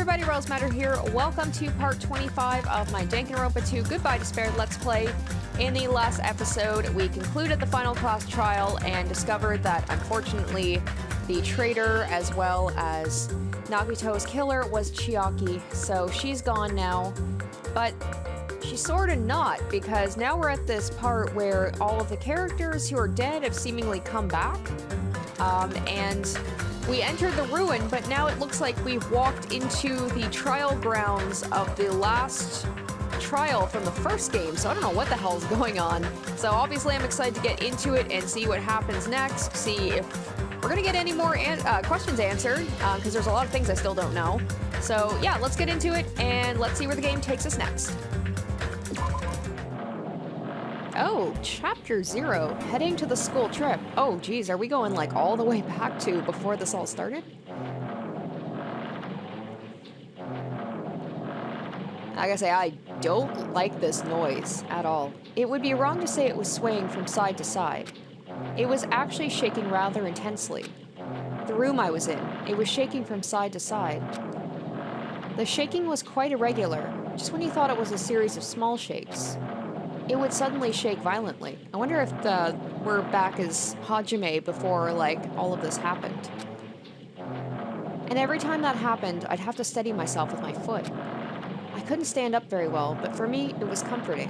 everybody, Rose Matter here. Welcome to part 25 of my Danganronpa 2 Goodbye Despair Let's Play. In the last episode, we concluded the final class trial and discovered that, unfortunately, the traitor as well as Nagito's killer was Chiaki, so she's gone now. But she's sorta not, because now we're at this part where all of the characters who are dead have seemingly come back. And we entered the ruin, but now it looks like we've walked into the trial grounds of the last trial from the first game, so I don't know what the hell is going on. So obviously I'm excited to get into it and see what happens next, see if we're gonna get any more questions answered, because there's a lot of things I still don't know. So yeah, let's get into it, and let's see where the game takes us next. Oh, Chapter 0, heading to the school trip. Oh geez, are we going like all the way back to before this all started? I gotta say, I don't like this noise at all. It would be wrong to say it was swaying from side to side. It was actually shaking rather intensely. The room I was in, it was shaking from side to side. The shaking was quite irregular, just when you thought it was a series of small shakes. It would suddenly shake violently. I wonder if we're back as Hajime before, like, all of this happened. And every time that happened, I'd have to steady myself with my foot. I couldn't stand up very well, but for me, it was comforting.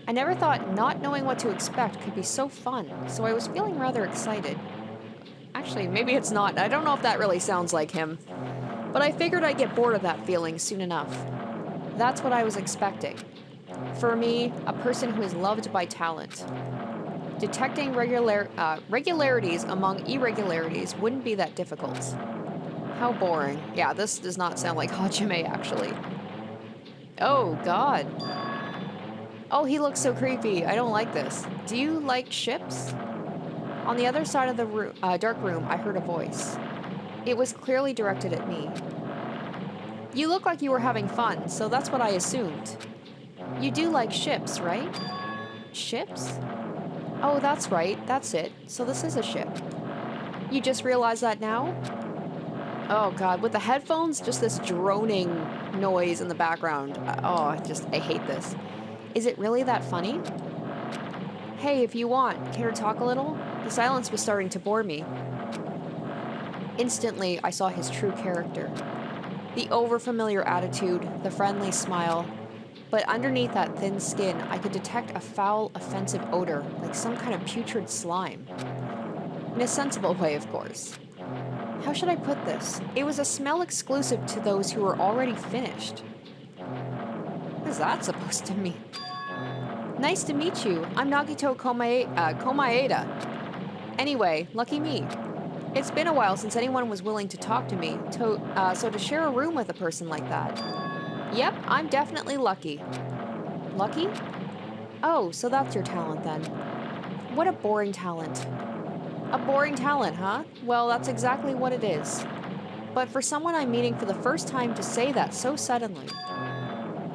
I never thought not knowing what to expect could be so fun, so I was feeling rather excited. Actually, maybe it's not. I don't know if that really sounds like him. But I figured I'd get bored of that feeling soon enough. That's what I was expecting. For me, a person who is loved by talent. Detecting regularities among irregularities wouldn't be that difficult. How boring. Yeah, this does not sound like Hajime, actually. Oh, God. Oh, he looks so creepy. I don't like this. Do you like ships? On the other side of the dark room, I heard a voice. It was clearly directed at me. You look like you were having fun, so that's what I assumed. You do like ships, right? Ships? Oh, that's right. That's it. So this is a ship. You just realized that now? Oh god, with the headphones, just this droning noise in the background. I hate this. Is it really that funny? Hey, if you want, care to talk a little? The silence was starting to bore me. Instantly, I saw his true character. The overfamiliar attitude, the friendly smile. But underneath that thin skin, I could detect a foul, offensive odor, like some kind of putrid slime. In a sensible way, of course. How should I put this? It was a smell exclusive to those who were already finished. What is that supposed to mean? Nice to meet you. I'm Nagito Komaeda. Anyway, lucky me. It's been a while since anyone was willing to talk to me, so to share a room with a person like that. Yep, I'm definitely lucky. Lucky? Oh, so that's your talent then. What a boring talent. A boring talent, huh? Well, that's exactly what it is. But for someone I'm meeting for the first time to say that so suddenly,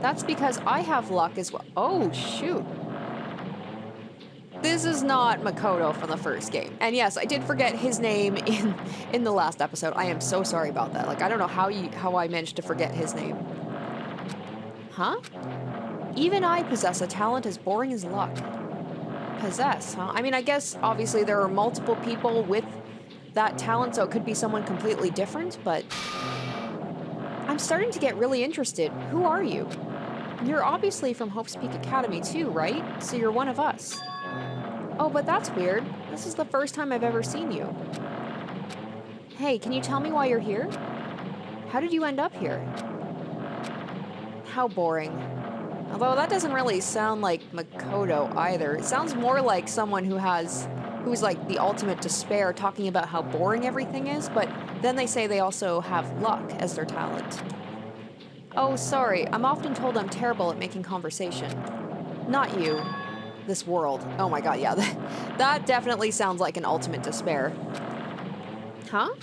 that's because I have luck as well. Oh, shoot. This is not Makoto from the first game. And yes, I did forget his name in the last episode. I am so sorry about that. Like, I don't know how I managed to forget his name. Huh? Even I possess a talent as boring as luck. Possess, huh? I mean, I guess, obviously, there are multiple people with that talent, so it could be someone completely different, but I'm starting to get really interested. Who are you? You're obviously from Hope's Peak Academy too, right? So you're one of us. Oh, but that's weird. This is the first time I've ever seen you. Hey, can you tell me why you're here? How did you end up here? How boring. Although that doesn't really sound like Makoto either. It sounds more like someone who's like the ultimate despair, talking about how boring everything is, but then they say they also have luck as their talent. Oh, sorry, I'm often told I'm terrible at making conversation. Not you. This world. Oh my god, yeah, that definitely sounds like an ultimate despair. Huh?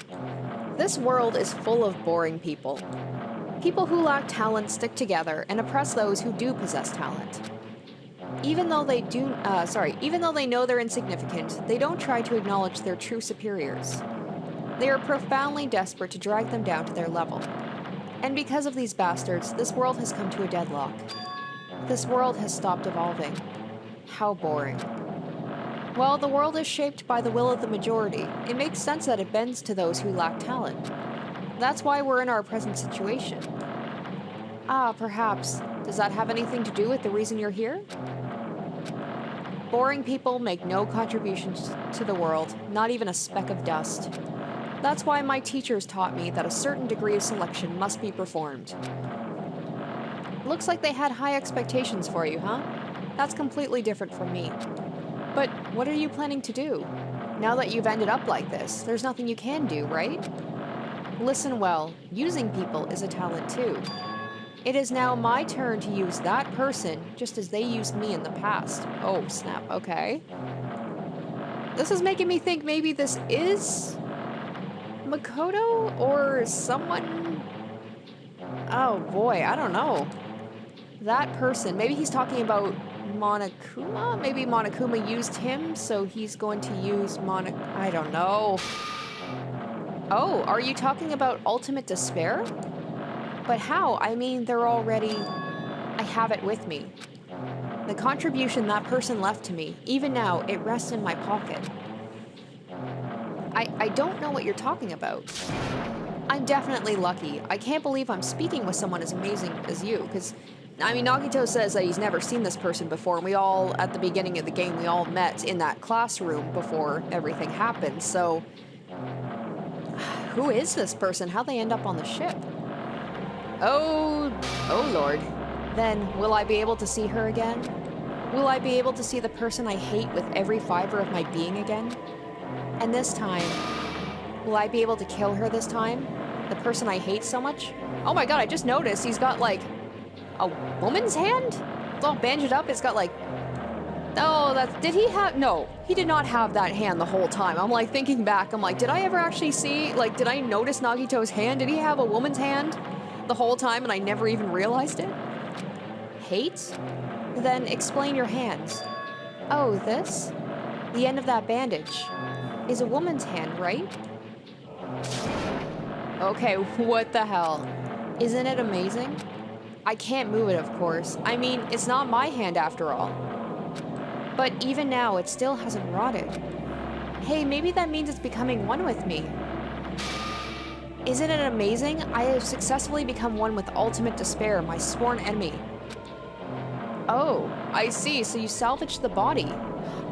This world is full of boring people. People who lack talent stick together and oppress those who do possess talent. Even though they know they're insignificant, they don't try to acknowledge their true superiors. They are profoundly desperate to drag them down to their level. And because of these bastards, this world has come to a deadlock. This world has stopped evolving. How boring. Well, the world is shaped by the will of the majority. It makes sense that it bends to those who lack talent. That's why we're in our present situation. Ah, perhaps. Does that have anything to do with the reason you're here? Boring people make no contributions to the world, not even a speck of dust. That's why my teachers taught me that a certain degree of selection must be performed. Looks like they had high expectations for you, huh? That's completely different from me. But what are you planning to do? Now that you've ended up like this, there's nothing you can do, right? Listen well, using people is a talent too. It is now my turn to use that person just as they used me in the past. Oh, snap, okay. This is making me think maybe this is Makoto or someone. Oh boy, I don't know. That person, maybe he's talking about Monokuma? Maybe Monokuma used him, so he's going to use I don't know. Oh, are you talking about ultimate despair? But how? I mean, they're already... I have it with me. The contribution that person left to me, even now, it rests in my pocket. I don't know what you're talking about. I'm definitely lucky. I can't believe I'm speaking with someone as amazing as you, because, I mean, Nagito says that he's never seen this person before, and we all, at the beginning of the game, we all met in that classroom before everything happened, so... Who is this person? How'd they end up on the ship? Oh lord. Then, will I be able to see her again? Will I be able to see the person I hate with every fiber of my being again? And this time, will I be able to kill her this time? The person I hate so much? Oh my god, I just noticed he's got, like, a woman's hand? It's all bandaged up, it's got, like... Oh, did he have... No, he did not have that hand the whole time. I'm, like, thinking back, I'm like, did I ever actually see... Like, did I notice Nagito's hand? Did he have a woman's hand the whole time and I never even realized it? Hate? Then explain your hands. Oh, this? The end of that bandage is a woman's hand, right? Okay, what the hell? Isn't it amazing? I can't move it, of course. I mean, it's not my hand after all. But even now, it still hasn't rotted. Hey, maybe that means it's becoming one with me. Isn't it amazing? I have successfully become one with ultimate despair, my sworn enemy. Oh, I see, so you salvaged the body.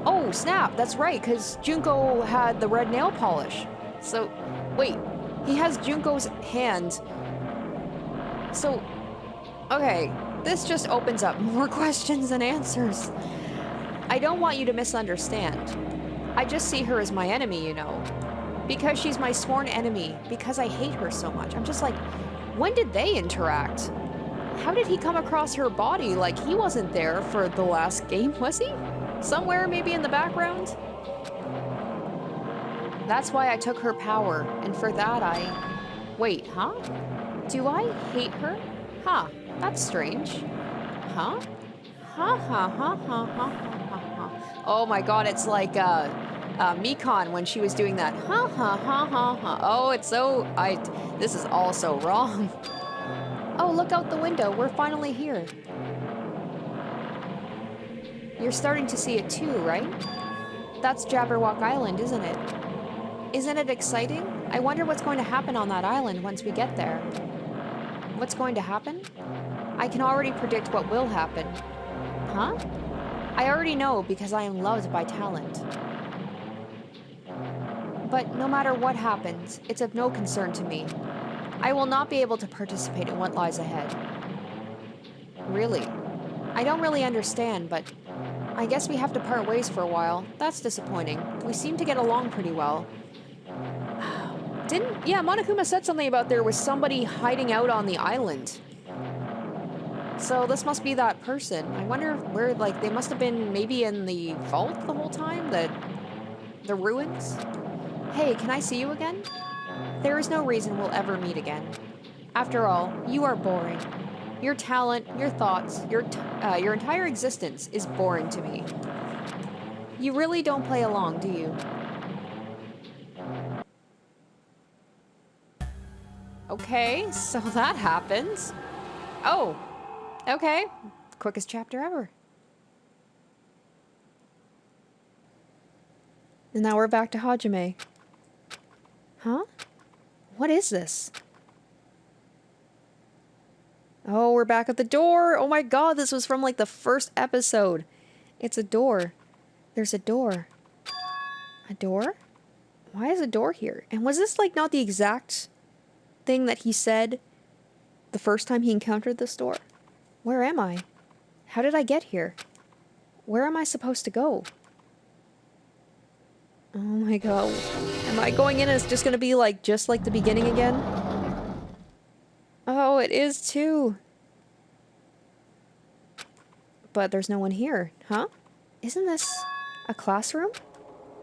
Oh, snap, that's right, because Junko had the red nail polish. So, wait, he has Junko's hand. So, okay, this just opens up more questions than answers. I don't want you to misunderstand. I just see her as my enemy, you know. Because she's my sworn enemy, because I hate her so much. I'm just like, when did they interact? How did he come across her body? Like, he wasn't there for the last game, was he? Somewhere maybe in the background? That's why I took her power, and for that I... Wait, huh? Do I hate her? Huh, that's strange. Huh? Ha ha ha ha ha ha ha. Oh my god, it's like, Mikon when she was doing that. Ha ha ha ha ha. Oh, it's so... This is all so wrong. Oh, look out the window. We're finally here. You're starting to see it too, right? That's Jabberwock Island, isn't it? Isn't it exciting? I wonder what's going to happen on that island once we get there. What's going to happen? I can already predict what will happen. Huh? I already know because I am loved by talent. But no matter what happens, it's of no concern to me. I will not be able to participate in what lies ahead. Really? I don't really understand, but I guess we have to part ways for a while. That's disappointing. We seem to get along pretty well. Yeah, Monokuma said something about there was somebody hiding out on the island. So this must be that person. I wonder where, like, they must have been maybe in the vault the whole time? The ruins? Hey, can I see you again? There is no reason we'll ever meet again. After all, you are boring. Your talent, your thoughts, your entire existence is boring to me. You really don't play along, do you? Okay, so that happens. Oh, okay. Quickest chapter ever. And now we're back to Hajime. Huh? What is this? Oh, we're back at the door. Oh my god, this was from like the first episode. It's a door. There's a door. A door? Why is a door here? And was this like not the exact thing that he said the first time he encountered this door? Where am I? How did I get here? Where am I supposed to go? Oh my god. Am I going in and it's just gonna be like, just like the beginning again? Oh, it is too. But there's no one here, huh? Isn't this a classroom?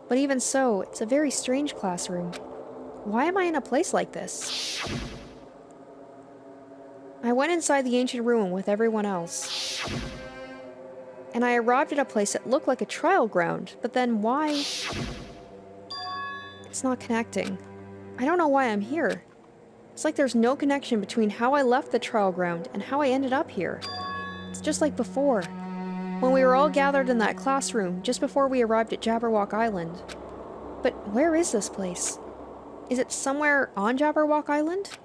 But even so, it's a very strange classroom. Why am I in a place like this? I went inside the ancient ruin with everyone else. And I arrived at a place that looked like a trial ground, but then why? It's not connecting. I don't know why I'm here. It's like there's no connection between how I left the trial ground and how I ended up here. It's just like before, when we were all gathered in that classroom just before we arrived at Jabberwock Island. But where is this place? Is it somewhere on Jabberwock Island?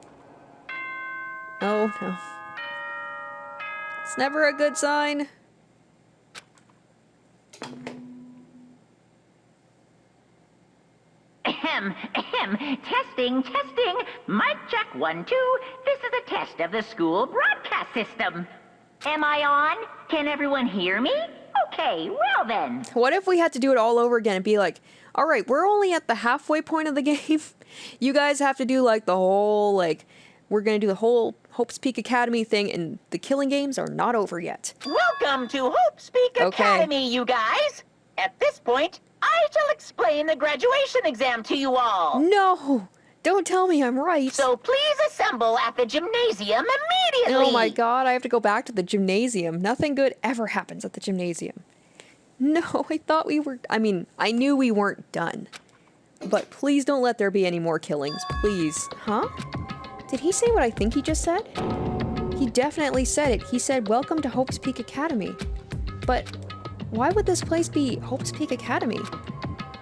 Oh no. It's never a good sign. Ahem, ahem. Testing, testing. Mic check 1, 2. This is a test of the school broadcast system. Am I on? Can everyone hear me? Okay, well then. What if we had to do it all over again and be like, alright, we're only at the halfway point of the game. You guys have to do like the whole, like, we're gonna do the whole Hope's Peak Academy thing and the killing games are not over yet. Welcome to Hope's Peak Academy, you guys. At this point, I shall explain the graduation exam to you all. No! Don't tell me I'm right. So please assemble at the gymnasium immediately. Oh my god, I have to go back to the gymnasium. Nothing good ever happens at the gymnasium. No, I thought we were... I mean, I knew we weren't done. But please don't let there be any more killings, please. Huh? Did he say what I think he just said? He definitely said it. He said, welcome to Hope's Peak Academy. But why would this place be Hope's Peak Academy?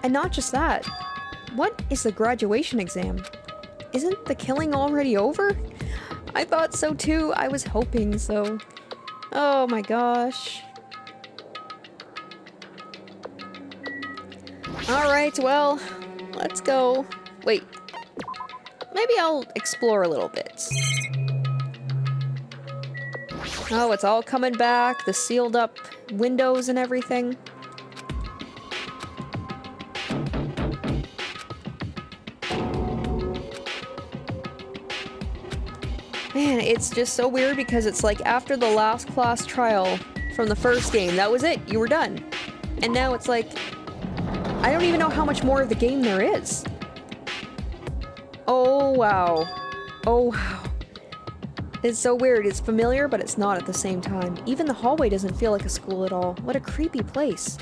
And not just that. What is the graduation exam? Isn't the killing already over? I thought so too. I was hoping so. Oh my gosh. Alright, well, let's go. Wait. Maybe I'll explore a little bit. Oh, it's all coming back. The sealed up windows and everything. Man, it's just so weird because it's like after the last class trial from the first game, that was it, you were done. And now it's like, I don't even know how much more of the game there is. Oh wow. Oh wow. It's so weird, it's familiar, but it's not at the same time. Even the hallway doesn't feel like a school at all. What a creepy place.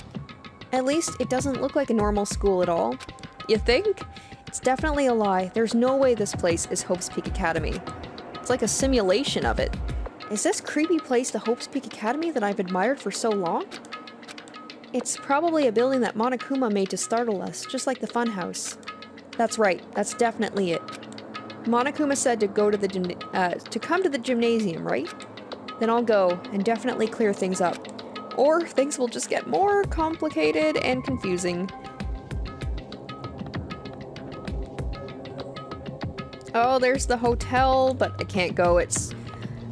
At least, it doesn't look like a normal school at all. You think? It's definitely a lie. There's no way this place is Hope's Peak Academy. It's like a simulation of it. Is this creepy place the Hope's Peak Academy that I've admired for so long? It's probably a building that Monokuma made to startle us, just like the funhouse. That's right, that's definitely it. Monokuma said to go to the to come to the gymnasium, right? Then I'll go and definitely clear things up. Or things will just get more complicated and confusing. Oh, there's the hotel, but I can't go. It's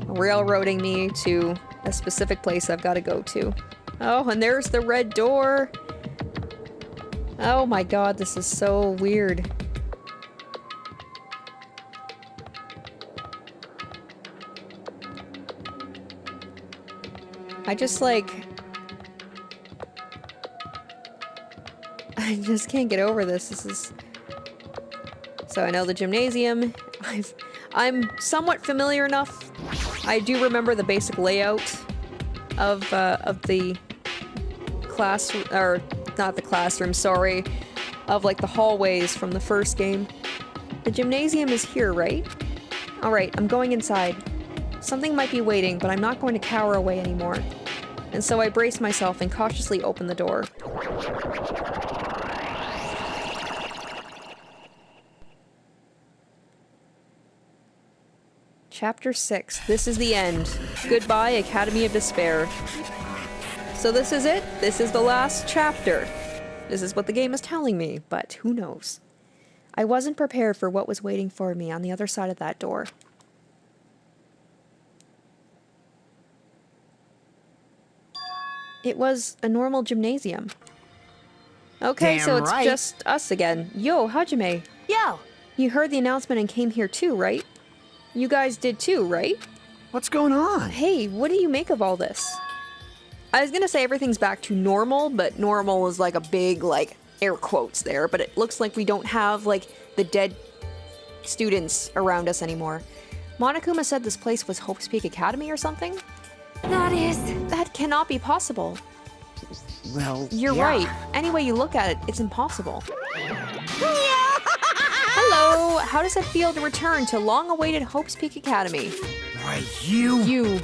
railroading me to a specific place I've got to go to. Oh, and there's the red door. Oh my god, this is so weird. I just can't get over this. This is... So I know the gymnasium. I'm somewhat familiar enough. I do remember the basic layout of the class, or not the classroom, sorry, of like the hallways from the first game. The gymnasium is here, right? Alright, I'm going inside. Something might be waiting, but I'm not going to cower away anymore. And so I brace myself and cautiously open the door. Chapter 6. This is the end. Goodbye, Academy of Despair. So this is it? This is the last chapter. This is what the game is telling me, but who knows? I wasn't prepared for what was waiting for me on the other side of that door. It was a normal gymnasium. Okay, Damn so it's right. just us again. Yo, Hajime. Yo! You heard the announcement and came here too, right? You guys did too, right? What's going on? Hey, what do you make of all this? I was gonna say everything's back to normal, but normal is like a big, like, air quotes there, but it looks like we don't have, like, the dead students around us anymore. Monokuma said this place was Hope's Peak Academy or something? That cannot be possible. Well, You're yeah. right. Any way you look at it, it's impossible. Hello! How does it feel to return to long-awaited Hope's Peak Academy? Why, you...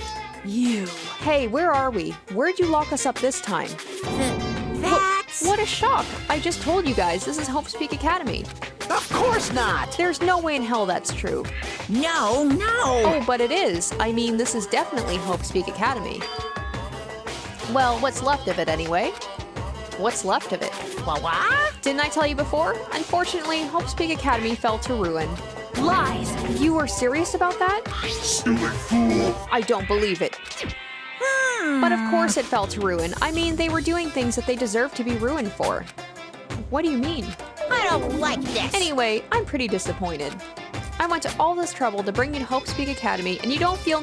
You. Hey, where are we? Where'd you lock us up this time? That's... What a shock! I just told you guys, this is Hope's Peak Academy. Of course not! There's no way in hell that's true. No! Oh, but it is. I mean, this is definitely Hope's Peak Academy. Well, what's left of it anyway? What's left of it? What? Didn't I tell you before? Unfortunately, Hope's Peak Academy fell to ruin. Lies! You were serious about that? Stupid fool! I don't believe it. But of course it fell to ruin. I mean, they were doing things that they deserved to be ruined for. What do you mean? I don't like this! Anyway, I'm pretty disappointed. I went to all this trouble to bring you to Hope's Peak Academy, and you don't feel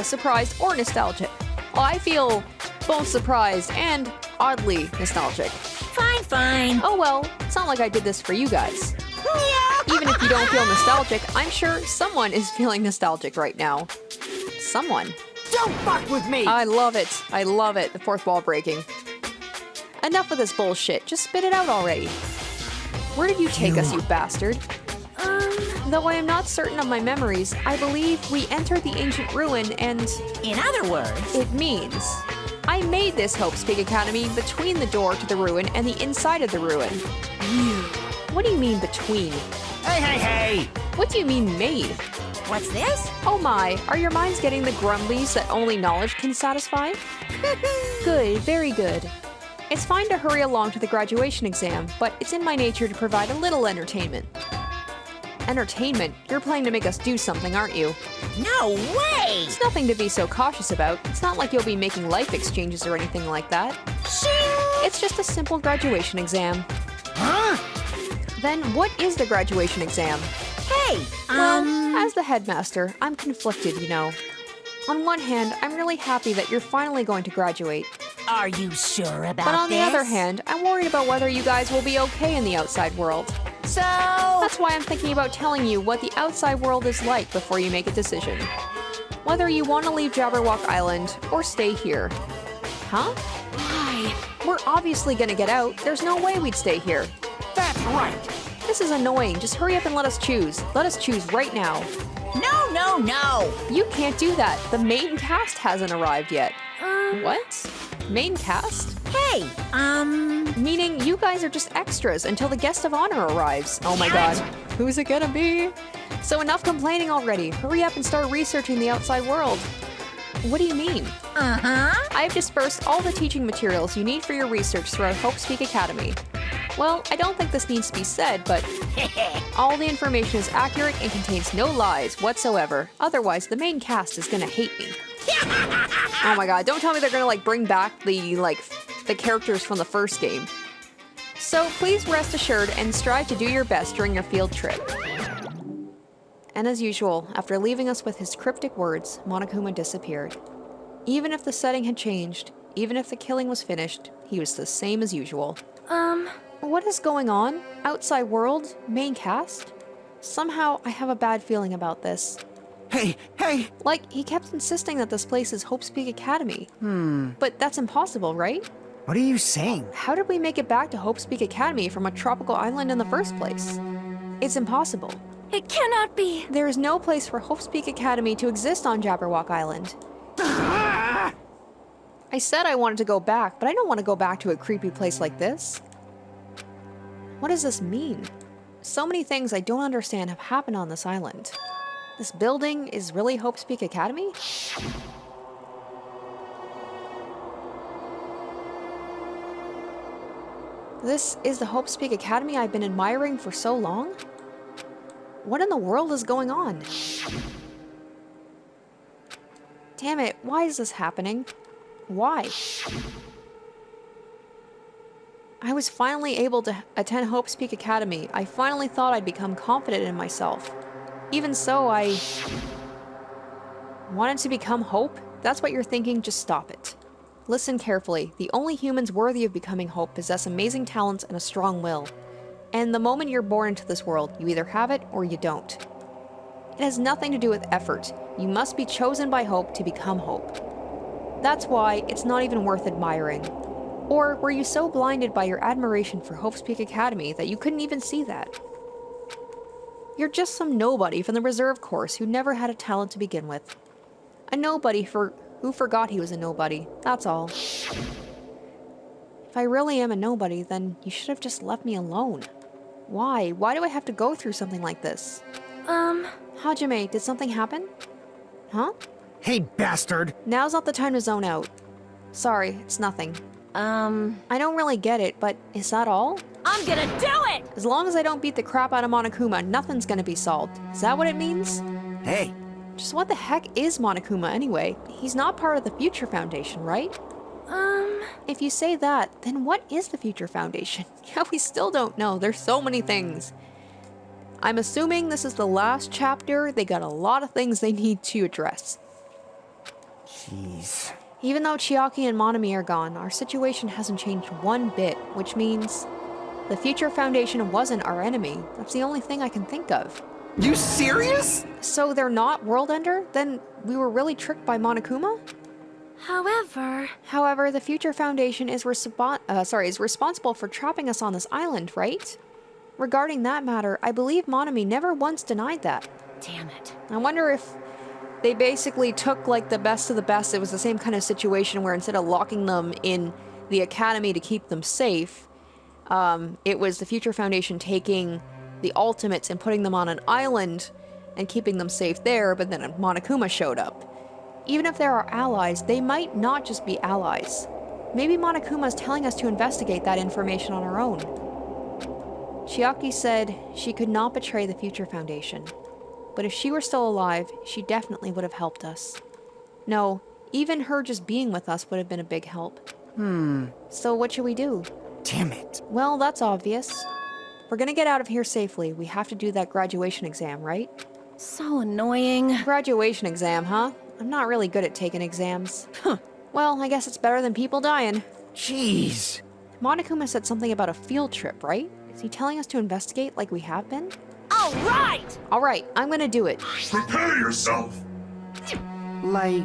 surprised or nostalgic. Well, I feel both surprised and oddly nostalgic. Fine. Oh well, it's not like I did this for you guys. Even if you don't feel nostalgic, I'm sure someone is feeling nostalgic right now. Someone. Don't fuck with me! I love it. I love it. The fourth wall breaking. Enough of this bullshit. Just spit it out already. Where did you take us, you bastard? Though I am not certain of my memories, I believe we entered the ancient ruin and... In other words... It means... I made this Hope's Peak Academy between the door to the ruin and the inside of the ruin. You... What do you mean between? Hey! What do you mean made? What's this? Oh my, are your minds getting the grumblies that only knowledge can satisfy? Good, very good. It's fine to hurry along to the graduation exam, but it's in my nature to provide a little entertainment. Entertainment? You're planning to make us do something, aren't you? No way! It's nothing to be so cautious about. It's not like you'll be making life exchanges or anything like that. Shing! It's just a simple graduation exam. Huh? Then what is the graduation exam? Hey, Well, as the headmaster, I'm conflicted, you know. On one hand, I'm really happy that you're finally going to graduate. Are you sure about But on this? the other hand, I'm worried about whether you guys will be okay in the outside world. So... That's why I'm thinking about telling you what the outside world is like before you make a decision. Whether you want to leave Jabberwock Island or stay here. Huh? Why? We're obviously gonna get out. There's no way we'd stay here. That's right! This is annoying. Just hurry up and let us choose. Let us choose right now. No! You can't do that. The main cast hasn't arrived yet. What? Main cast? Hey, Meaning you guys are just extras until the guest of honor arrives. Oh my god. Who's it gonna be? So enough complaining already. Hurry up and start researching the outside world. What do you mean? I have dispersed all the teaching materials you need for your research throughout Hope's Peak Academy. Well, I don't think this needs to be said, but all the information is accurate and contains no lies whatsoever. Otherwise, the main cast is gonna hate me. Oh my god, don't tell me they're gonna bring back the characters from the first game. So please rest assured and strive to do your best during your field trip. And as usual, after leaving us with his cryptic words, Monokuma disappeared. Even if the setting had changed, even if the killing was finished, he was the same as usual. What is going on? Outside world? Main cast? Somehow, I have a bad feeling about this. Hey! Like, he kept insisting that this place is Hope's Peak Academy. But that's impossible, right? What are you saying? How did we make it back to Hope's Peak Academy from a tropical island in the first place? It's impossible. It cannot be. There is no place for Hope's Peak Academy to exist on Jabberwock Island. I said I wanted to go back, but I don't want to go back to a creepy place like this. What does this mean? So many things I don't understand have happened on this island. This building is really Hope's Peak Academy? This is the Hope's Peak Academy I've been admiring for so long? What in the world is going on? Damn it, why is this happening? Why? I was finally able to attend Hope's Peak Academy. I finally thought I'd become confident in myself. Even so, I wanted to become Hope? That's what you're thinking? Just stop it. Listen carefully. The only humans worthy of becoming Hope possess amazing talents and a strong will. And the moment you're born into this world, you either have it or you don't. It has nothing to do with effort. You must be chosen by Hope to become Hope. That's why it's not even worth admiring. Or were you so blinded by your admiration for Hope's Peak Academy that you couldn't even see that? You're just some nobody from the reserve course who never had a talent to begin with. A nobody who forgot he was a nobody, that's all. If I really am a nobody, then you should have just left me alone. Why? Why do I have to go through something like this? Hajime, did something happen? Huh? Hey, bastard! Now's not the time to zone out. Sorry, it's nothing. I don't really get it, but is that all? I'm gonna do it! As long as I don't beat the crap out of Monokuma, nothing's gonna be solved. Is that what it means? Hey, Just what the heck is Monokuma anyway? He's not part of the Future Foundation, right? If you say that, then what is the Future Foundation? Yeah, we still don't know. There's so many things. I'm assuming this is the last chapter. They got a lot of things they need to address. jeez. Even though Chiaki and Monami are gone, our situation hasn't changed one bit, which means the Future Foundation wasn't our enemy. That's the only thing I can think of. You serious? So they're not World Ender? Then we were really tricked by Monokuma? However, the Future Foundation is responsible for trapping us on this island, right? Regarding that matter, I believe Monami never once denied that. Damn it. I wonder if they basically took like the best of the best. It was the same kind of situation where instead of locking them in the academy to keep them safe, it was the Future Foundation taking the ultimates and putting them on an island and keeping them safe there, but then Monokuma showed up. Even if there are allies, they might not just be allies. Maybe Monokuma's telling us to investigate that information on our own. Chiaki said she could not betray the Future Foundation, but if she were still alive, she definitely would have helped us. No, even her just being with us would have been a big help. So what should we do? Damn it. Well, that's obvious. If we're gonna get out of here safely, we have to do that graduation exam, right? So annoying. Graduation exam, huh? I'm not really good at taking exams. Well, I guess it's better than people dying. Jeez. Monokuma said something about a field trip, right? Is he telling us to investigate like we have been? All right! Alright, I'm gonna do it. Prepare yourself. Like,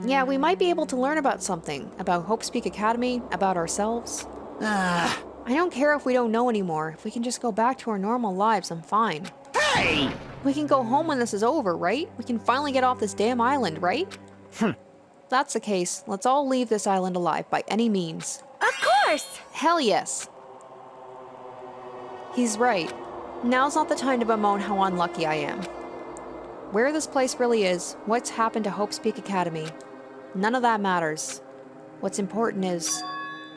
Yeah, we might be able to learn about something. About Hope's Peak Academy, about ourselves. I don't care if we don't know anymore. If we can just go back to our normal lives, I'm fine. hey! We can go home when this is over, right? We can finally get off this damn island, right? If that's the case, let's all leave this island alive by any means. Of course! Hell yes! He's right. Now's not the time to bemoan how unlucky I am. Where this place really is, what's happened to Hope's Peak Academy, none of that matters. What's important is,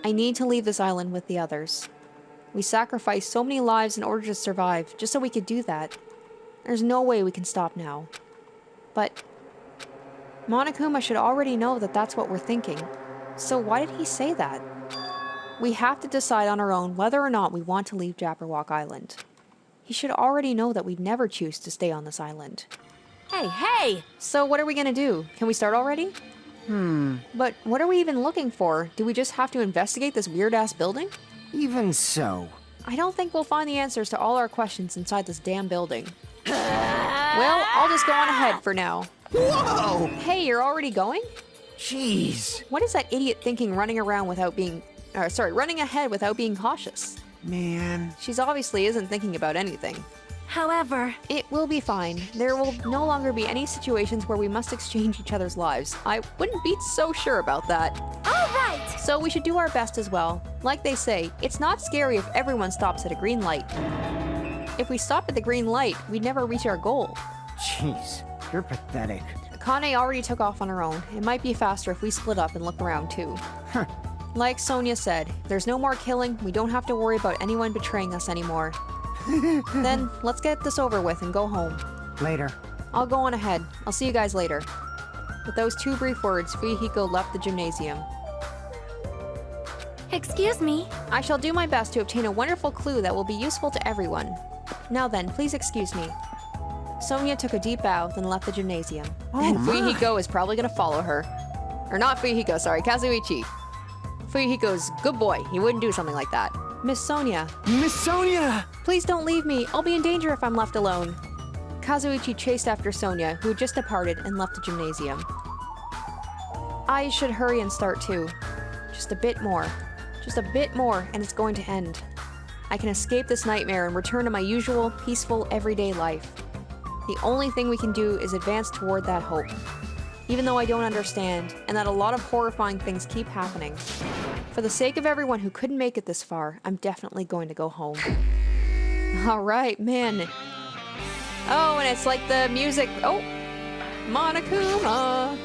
I need to leave this island with the others. We sacrificed so many lives in order to survive, just so we could do that. There's no way we can stop now. But Monokuma should already know that that's what we're thinking. So why did he say that? We have to decide on our own whether or not we want to leave Jabberwock Island. He should already know that we'd never choose to stay on this island. Hey! So what are we gonna do? Can we start already? But what are we even looking for? Do we just have to investigate this weird-ass building? Even so. I don't think we'll find the answers to all our questions inside this damn building. Well, I'll just go on ahead for now. Whoa! Hey, you're already going? Jeez. What is that idiot thinking running around without being... running ahead without being cautious? Man. She's obviously isn't thinking about anything. However, It will be fine. There will no longer be any situations where we must exchange each other's lives. I wouldn't be so sure about that. all right! So we should do our best as well. Like they say, it's not scary if everyone stops at a green light. If we stopped at the green light, we'd never reach our goal. Jeez, you're pathetic. Kane already took off on her own. It might be faster if we split up and look around too. Like Sonia said, there's no more killing. We don't have to worry about anyone betraying us anymore. Then, let's get this over with and go home. Later. I'll go on ahead. I'll see you guys later. With those two brief words, Fuyuhiko left the gymnasium. Excuse me. I shall do my best to obtain a wonderful clue that will be useful to everyone. Now then, please excuse me. Sonia took a deep bow, then left the gymnasium. And Fuyuhiko is probably gonna follow her. Or not Fuyuhiko, sorry, Kazuichi. Fuyuhiko's good boy. He wouldn't do something like that. Miss Sonia. Miss Sonia! Please don't leave me. I'll be in danger if I'm left alone. Kazuichi chased after Sonia, who had just departed and left the gymnasium. I should hurry and start too. Just a bit more. Just a bit more, and it's going to end. I can escape this nightmare and return to my usual, peaceful, everyday life. The only thing we can do is advance toward that hope. Even though I don't understand, and that a lot of horrifying things keep happening. For the sake of everyone who couldn't make it this far, I'm definitely going to go home. Alright, man. Oh, and it's like the music. Oh! Monokuma!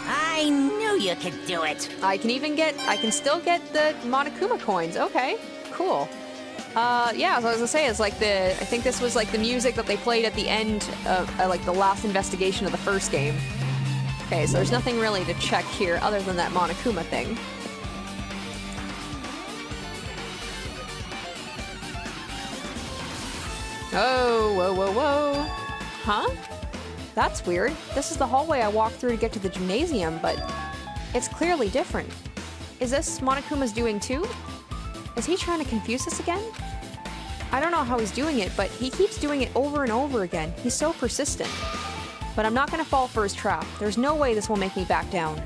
I knew you could do it. I can still get the Monokuma coins. Okay, cool. Yeah, so I was gonna say, it's like I think this was like the music that they played at the end of like the last investigation of the first game. Okay, so there's nothing really to check here other than that Monokuma thing. Oh, whoa, whoa, whoa. Huh? That's weird. This is the hallway I walked through to get to the gymnasium, but it's clearly different. Is this Monokuma's doing too? Is he trying to confuse us again? I don't know how he's doing it, but he keeps doing it over and over again. He's so persistent. But I'm not gonna fall for his trap. There's no way this will make me back down.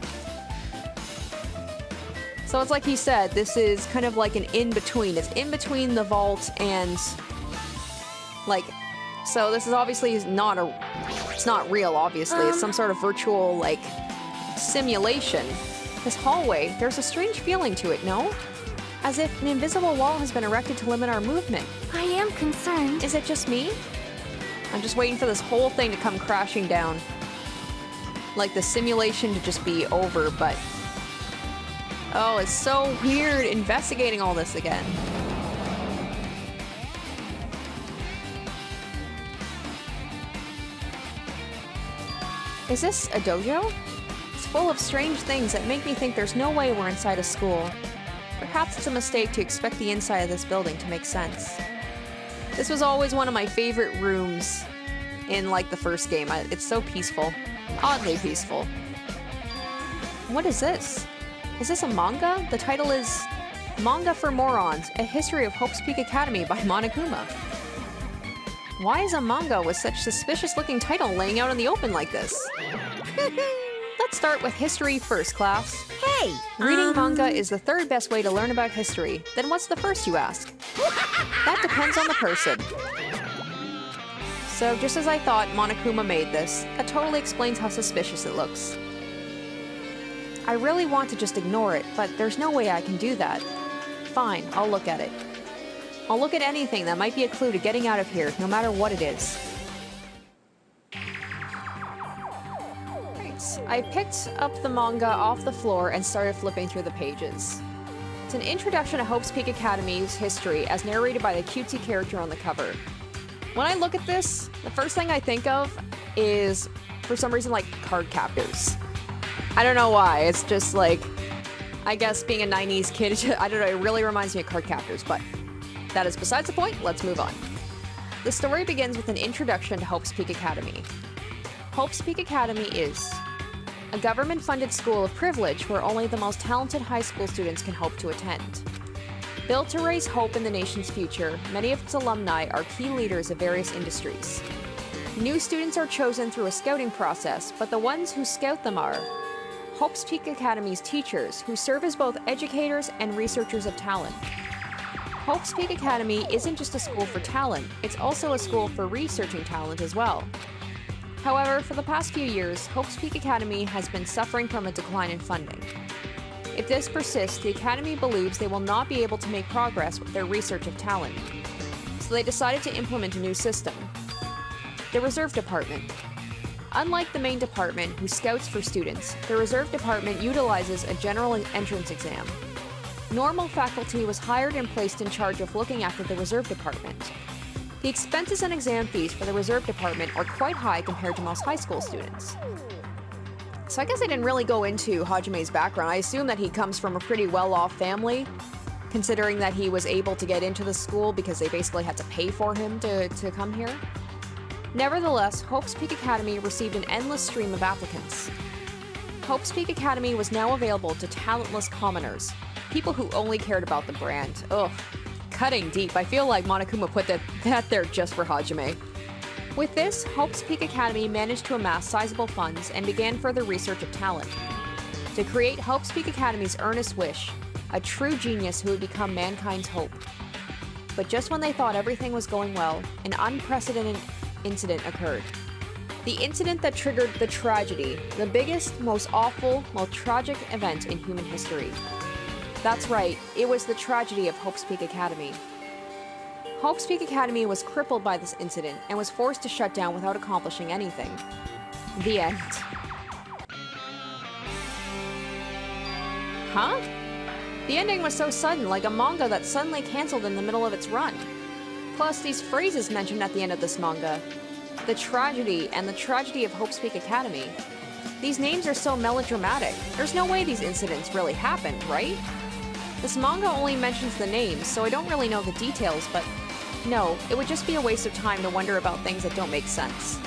So it's like he said, this is kind of like an in-between. It's in between the vault and like, so this is obviously it's not real, obviously. It's some sort of virtual, like, simulation. This hallway, there's a strange feeling to it, no? As if an invisible wall has been erected to limit our movement. I am concerned. Is it just me? I'm just waiting for this whole thing to come crashing down. Like the simulation to just be over, but... Oh, it's so weird investigating all this again. Is this a dojo? It's full of strange things that make me think there's no way we're inside a school. Perhaps it's a mistake to expect the inside of this building to make sense. This was always one of my favorite rooms in, like, the first game. It's so peaceful. Oddly peaceful. What is this? Is this a manga? The title is Manga for Morons, A History of Hope's Peak Academy by Monokuma. Why is a manga with such suspicious-looking title laying out in the open like this? Let's start with history first, class. Hey! Reading manga is the third best way to learn about history. Then what's the first, you ask? That depends on the person. So just as I thought, Monokuma made this. That totally explains how suspicious it looks. I really want to just ignore it, but there's no way I can do that. Fine, I'll look at it. I'll look at anything that might be a clue to getting out of here, no matter what it is. Right, I picked up the manga off the floor and started flipping through the pages. It's an introduction to Hope's Peak Academy's history as narrated by the cutesy character on the cover. When I look at this, the first thing I think of is, for some reason, like card captors. I don't know why, it's just like, I guess being a 90s kid, I don't know, it really reminds me of card captors, but that is besides the point, let's move on. The story begins with an introduction to Hope's Peak Academy. Hope's Peak Academy is a government-funded school of privilege where only the most talented high school students can hope to attend. Built to raise hope in the nation's future, many of its alumni are key leaders of various industries. New students are chosen through a scouting process, but the ones who scout them are Hope's Peak Academy's teachers, who serve as both educators and researchers of talent. Hope's Peak Academy isn't just a school for talent, it's also a school for researching talent as well. However, for the past few years, Hope's Peak Academy has been suffering from a decline in funding. If this persists, the Academy believes they will not be able to make progress with their research of talent. So they decided to implement a new system. The Reserve Department. Unlike the main department, who scouts for students, the Reserve Department utilizes a general entrance exam. Normal faculty was hired and placed in charge of looking after the Reserve Department. The expenses and exam fees for the Reserve Department are quite high compared to most high school students. So I guess I didn't really go into Hajime's background. I assume that he comes from a pretty well-off family, considering that he was able to get into the school because they basically had to pay for him to come here. Nevertheless, Hope's Peak Academy received an endless stream of applicants. Hope's Peak Academy was now available to talentless commoners, people who only cared about the brand. Ugh. Cutting deep. I feel like Monokuma put that there just for Hajime. With this, Hope's Peak Academy managed to amass sizable funds and began further research of talent. To create Hope's Peak Academy's earnest wish, a true genius who would become mankind's hope. But just when they thought everything was going well, an unprecedented incident occurred. The incident that triggered the tragedy, the biggest, most awful, most tragic event in human history. That's right, it was the tragedy of Hope's Peak Academy. Hope's Peak Academy was crippled by this incident and was forced to shut down without accomplishing anything. The end. Huh? The ending was so sudden, like a manga that suddenly canceled in the middle of its run. Plus, these phrases mentioned at the end of this manga, the tragedy and the tragedy of Hope's Peak Academy. These names are so melodramatic. There's no way these incidents really happened, right? This manga only mentions the names, so I don't really know the details, but no, it would just be a waste of time to wonder about things that don't make sense.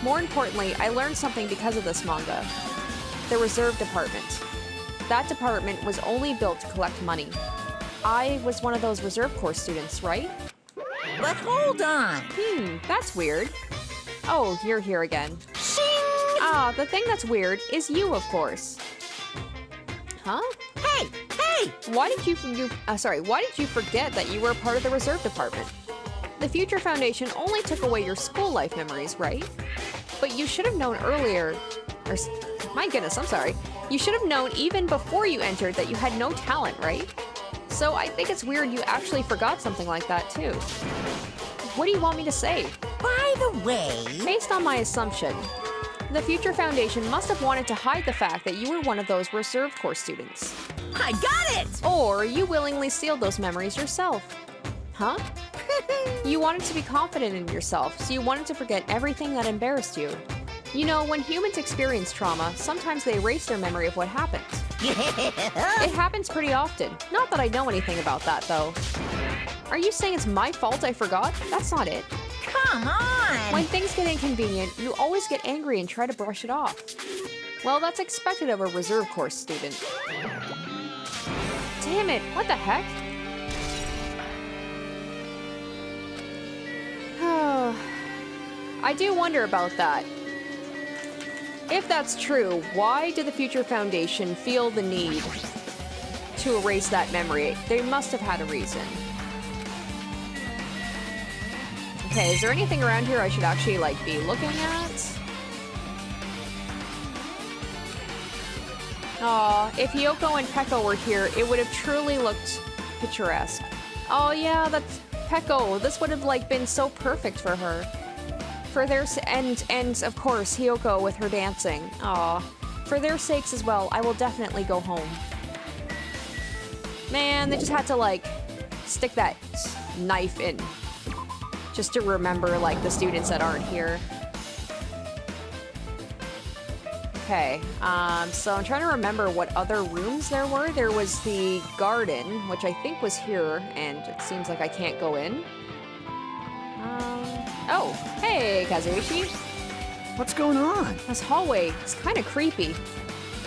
More importantly, I learned something because of this manga. The Reserve Department. That department was only built to collect money. I was one of those Reserve Corps students, right? But hold on. That's weird. Oh, you're here again. Shing! Ah, the thing that's weird is you, of course. Huh? Hey! Why did you forget that you were a part of the Reserve Department? The Future Foundation only took away your school life memories, right? But you should have known earlier, my goodness, I'm sorry. You should have known even before you entered that you had no talent, right? So I think it's weird you actually forgot something like that too. What do you want me to say? By the way... Based on my assumption, the Future Foundation must have wanted to hide the fact that you were one of those Reserve Corps students. I got it! Or you willingly sealed those memories yourself. Huh? You wanted to be confident in yourself, so you wanted to forget everything that embarrassed you. You know, when humans experience trauma, sometimes they erase their memory of what happened. It happens pretty often. Not that I know anything about that, though. Are you saying it's my fault I forgot? That's not it. Come on! When things get inconvenient, you always get angry and try to brush it off. Well, that's expected of a Reserve Corps student. Damn it, what the heck? I do wonder about that. If that's true, why did the Future Foundation feel the need to erase that memory? They must have had a reason. Okay, is there anything around here I should actually, be looking at? Aw, if Hiyoko and Peko were here, it would have truly looked picturesque. Oh yeah, that's Peko. This would have, been so perfect for her. For their and of course, Hiyoko with her dancing. Aw. For their sakes as well, I will definitely go home. Man, they just had to, stick that knife in. Just to remember, the students that aren't here. Okay, so I'm trying to remember what other rooms there were. There was the garden, which I think was here, and it seems like I can't go in. Oh, hey, Kazuichi. What's going on? This hallway is kind of creepy.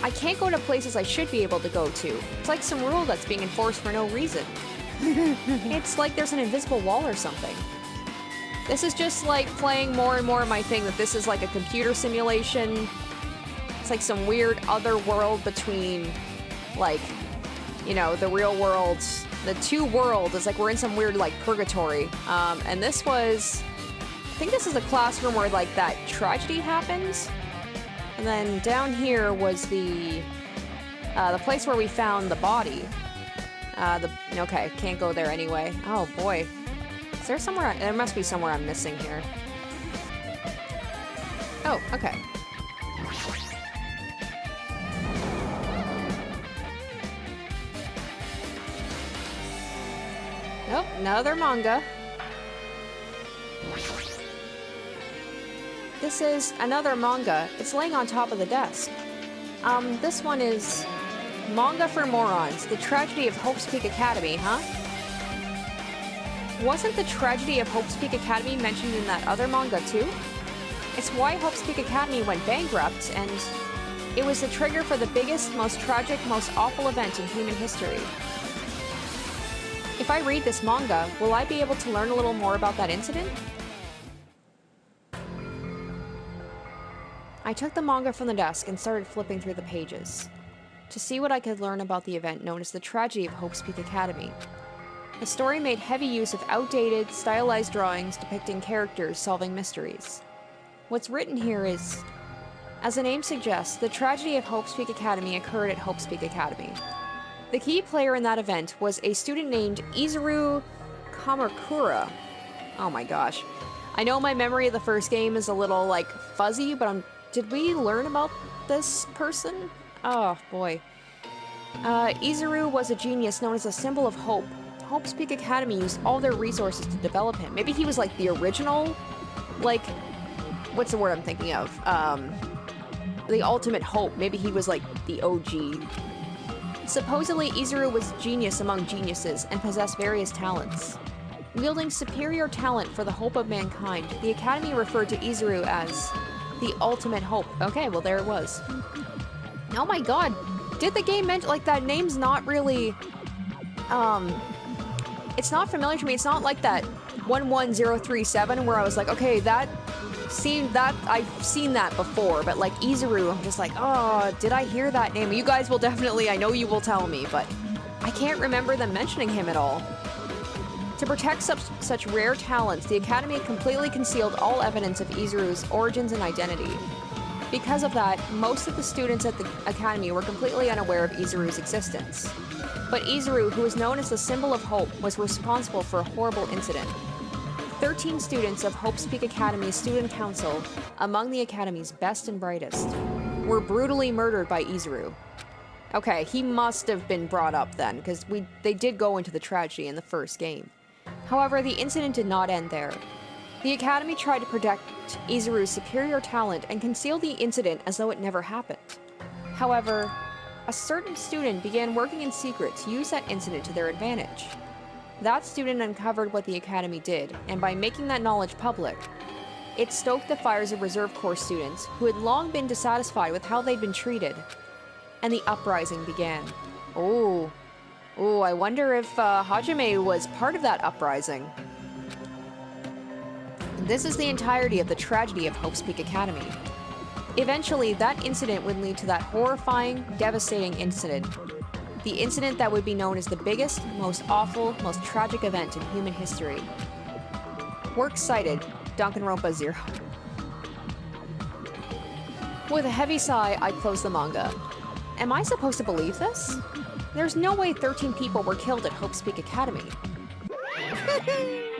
I can't go to places I should be able to go to. It's like some rule that's being enforced for no reason. It's like there's an invisible wall or something. This is just playing more and more of my thing that this is a computer simulation. It's like some weird other world between, the real world the two worlds. It's like we're in some weird like purgatory. And this was, I think this is the classroom where like that tragedy happens. And then down here was the place where we found the body. Okay, can't go there anyway. Oh boy. Is there somewhere? There must be somewhere I'm missing here. Oh, okay. Nope, another manga. This is another manga. It's laying on top of the desk. This one is Manga for Morons, The Tragedy of Hope's Peak Academy, huh? Wasn't the tragedy of Hope's Peak Academy mentioned in that other manga too? It's why Hope's Peak Academy went bankrupt, and it was the trigger for the biggest, most tragic, most awful event in human history. If I read this manga, will I be able to learn a little more about that incident? I took the manga from the desk and started flipping through the pages to see what I could learn about the event known as the tragedy of Hope's Peak Academy. The story made heavy use of outdated, stylized drawings depicting characters solving mysteries. What's written here is, as the name suggests, the tragedy of Hope's Peak Academy occurred at Hope's Peak Academy. The key player in that event was a student named Izuru Kamakura. Oh my gosh. I know my memory of the first game is a little, like, fuzzy, but did we learn about this person? Oh boy. Izuru was a genius known as a symbol of hope. Hope's Peak Academy used all their resources to develop him. Maybe he was like the original, like, what's the word I'm thinking of? The ultimate hope. Maybe he was like the OG. Supposedly, Izuru was a genius among geniuses and possessed various talents. Wielding superior talent for the hope of mankind, the Academy referred to Izuru as the ultimate hope. Okay, well there it was. Oh my god, did the game mention, like, that name's not really, it's not familiar to me. It's not like that 11037 where I was like, okay, I've seen that before, but like Izuru, I'm just like, oh, did I hear that name? You guys will definitely, I know you will tell me, but I can't remember them mentioning him at all. To protect such rare talents, the Academy completely concealed all evidence of Izuru's origins and identity. Because of that, most of the students at the Academy were completely unaware of Izuru's existence. But Izuru, who was known as the symbol of hope, was responsible for a horrible incident. 13 students of Hope's Peak Academy's student council, among the Academy's best and brightest, were brutally murdered by Izuru. Okay, he must have been brought up then, because they did go into the tragedy in the first game. However, the incident did not end there. The Academy tried to protect Izuru's superior talent and conceal the incident as though it never happened. However, a certain student began working in secret to use that incident to their advantage. That student uncovered what the Academy did, and by making that knowledge public, it stoked the fires of Reserve Corps students who had long been dissatisfied with how they'd been treated, and the uprising began. Oh, I wonder if Hajime was part of that uprising. This is the entirety of the tragedy of Hope's Peak Academy. Eventually, that incident would lead to that horrifying, devastating incident. The incident that would be known as the biggest, most awful, most tragic event in human history. Works cited, Danganronpa 0. With a heavy sigh, I closed the manga. Am I supposed to believe this? There's no way 13 people were killed at Hope's Peak Academy.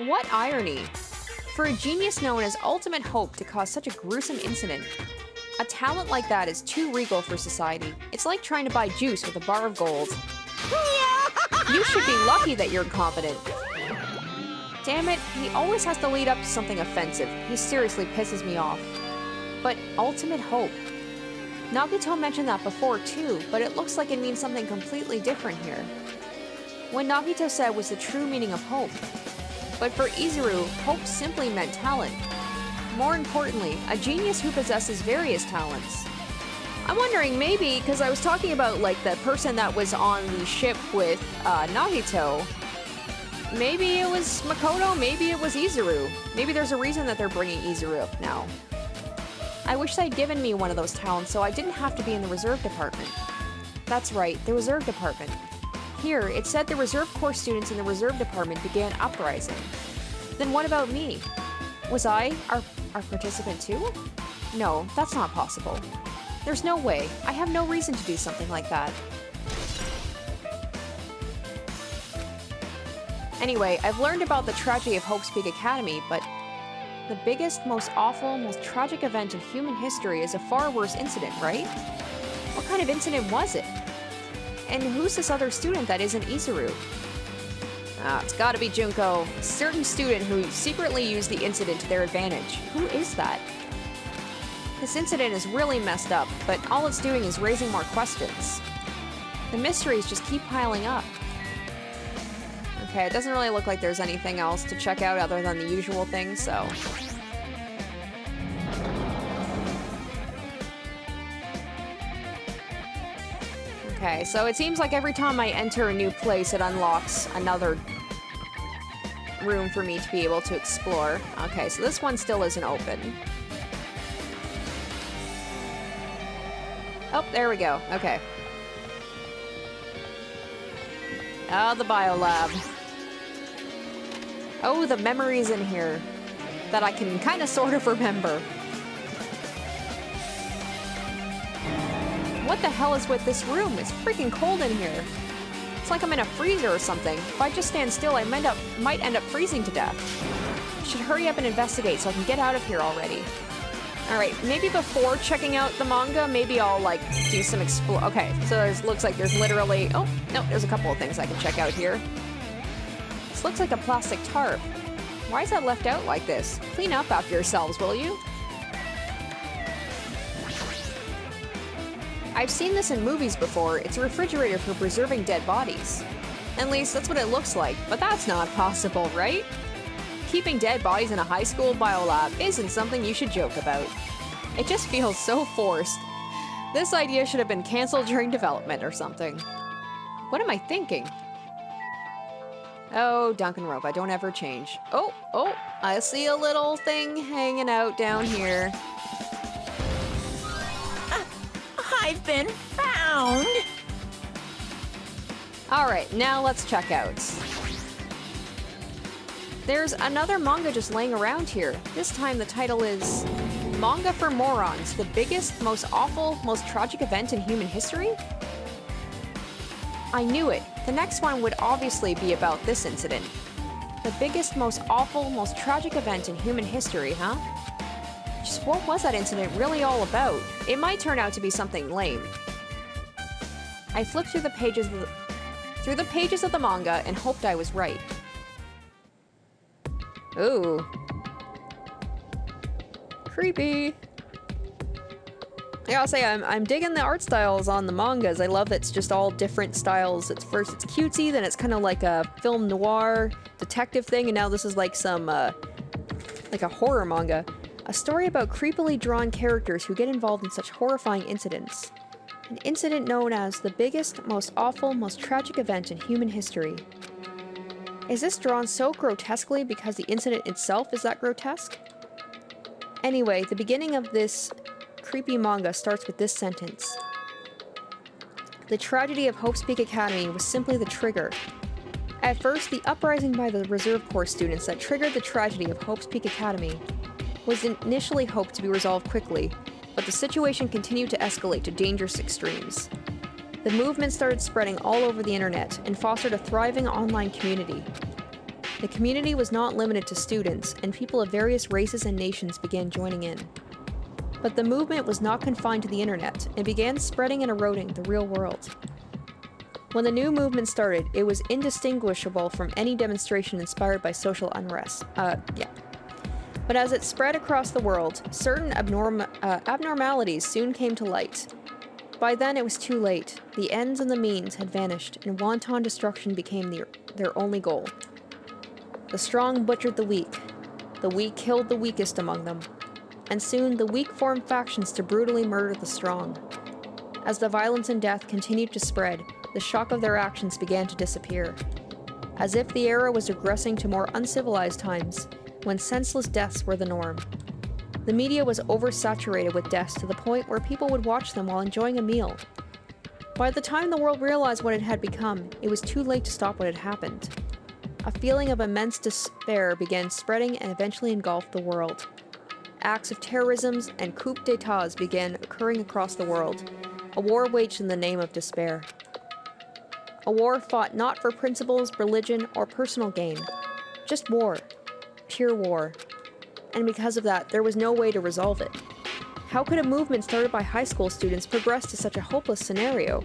What irony. For a genius known as Ultimate Hope to cause such a gruesome incident, a talent like that is too regal for society. It's like trying to buy juice with a bar of gold. You should be lucky that you're incompetent. Damn it, he always has to lead up to something offensive. He seriously pisses me off. But Ultimate Hope. Nagito mentioned that before too, but it looks like it means something completely different here. What Nagito said was the true meaning of hope. But for Izuru, hope simply meant talent. More importantly, a genius who possesses various talents. I'm wondering, maybe, because I was talking about, like, the person that was on the ship with Nagito, maybe it was Makoto, maybe it was Izuru. Maybe there's a reason that they're bringing Izuru up now. I wish they'd given me one of those talents so I didn't have to be in the reserve department. That's right, the reserve department. here, it said the Reserve Corps students in the Reserve Department began uprising. Then what about me? Was I our participant too? No, that's not possible. There's no way. I have no reason to do something like that. Anyway, I've learned about the tragedy of Hope's Peak Academy, but the biggest, most awful, most tragic event in human history is a far worse incident, right? What kind of incident was it? And who's this other student that isn't Izuru? It's gotta be Junko, a certain student who secretly used the incident to their advantage. Who is that? This incident is really messed up, but all it's doing is raising more questions. The mysteries just keep piling up. Okay, it doesn't really look like there's anything else to check out other than the usual things, so... Okay, so it seems like every time I enter a new place, it unlocks another room for me to be able to explore. Okay, so this one still isn't open. Oh, there we go. Okay. Oh, the biolab. Oh, the memories in here that I can kind of sort of remember. What the hell is with this room? It's freaking cold in here. It's like I'm in a freezer or something. If I just stand still, I might end up freezing to death. I should hurry up and investigate so I can get out of here already. Alright, maybe before checking out the manga, maybe I'll, like, do some Okay, so looks like there's literally... Oh, no, there's a couple of things I can check out here. This looks like a plastic tarp. Why is that left out like this? Clean up after yourselves, will you? I've seen this in movies before. It's a refrigerator for preserving dead bodies. At least, that's what it looks like, but that's not possible, right? Keeping dead bodies in a high school biolab isn't something you should joke about. It just feels so forced. This idea should have been cancelled during development or something. What am I thinking? Oh, Danganronpa, don't ever change. Oh, I see a little thing hanging out down here. I've been found! Alright, now let's check out. There's another manga just laying around here. This time the title is Manga for Morons, the biggest, most awful, most tragic event in human history? I knew it. The next one would obviously be about this incident. The biggest, most awful, most tragic event in human history, huh? Just what was that incident really all about? It might turn out to be something lame. I flipped through the pages of the manga and hoped I was right. Ooh. Creepy. I gotta say, I'm digging the art styles on the mangas. I love that it's just all different styles. It's cutesy, then it's kind of like a film noir detective thing, and now this is like some, like a horror manga. A story about creepily drawn characters who get involved in such horrifying incidents. An incident known as the biggest, most awful, most tragic event in human history. Is this drawn so grotesquely because the incident itself is that grotesque? Anyway, the beginning of this creepy manga starts with this sentence. The tragedy of Hope's Peak Academy was simply the trigger. At first, the uprising by the Reserve Corps students that triggered the tragedy of Hope's Peak Academy was initially hoped to be resolved quickly, but the situation continued to escalate to dangerous extremes. The movement started spreading all over the internet and fostered a thriving online community. The community was not limited to students, and people of various races and nations began joining in. But the movement was not confined to the internet and began spreading and eroding the real world. When the new movement started, it was indistinguishable from any demonstration inspired by social unrest. But as it spread across the world, certain abnormalities soon came to light. By then it was too late. The ends and the means had vanished, and wanton destruction became their only goal. The strong butchered the weak killed the weakest among them, and soon the weak formed factions to brutally murder the strong. As the violence and death continued to spread, the shock of their actions began to disappear. As if the era was regressing to more uncivilized times, when senseless deaths were the norm. The media was oversaturated with deaths to the point where people would watch them while enjoying a meal. By the time the world realized what it had become, it was too late to stop what had happened. A feeling of immense despair began spreading and eventually engulfed the world. Acts of terrorism and coup d'etats began occurring across the world, a war waged in the name of despair. A war fought not for principles, religion, or personal gain. Just war. Pure war. And because of that, there was no way to resolve it. How could a movement started by high school students progress to such a hopeless scenario?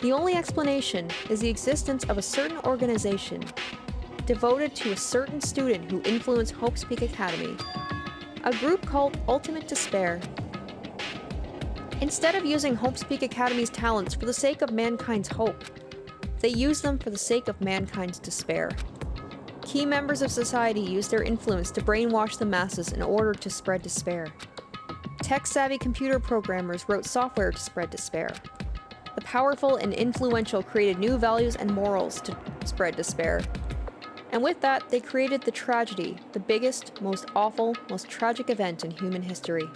The only explanation is the existence of a certain organization devoted to a certain student who influenced Hope's Peak Academy, a group called Ultimate Despair. Instead of using Hope's Peak Academy's talents for the sake of mankind's hope, they used them for the sake of mankind's despair. Key members of society used their influence to brainwash the masses in order to spread despair. Tech-savvy computer programmers wrote software to spread despair. The powerful and influential created new values and morals to spread despair. And with that, they created the tragedy, the biggest, most awful, most tragic event in human history.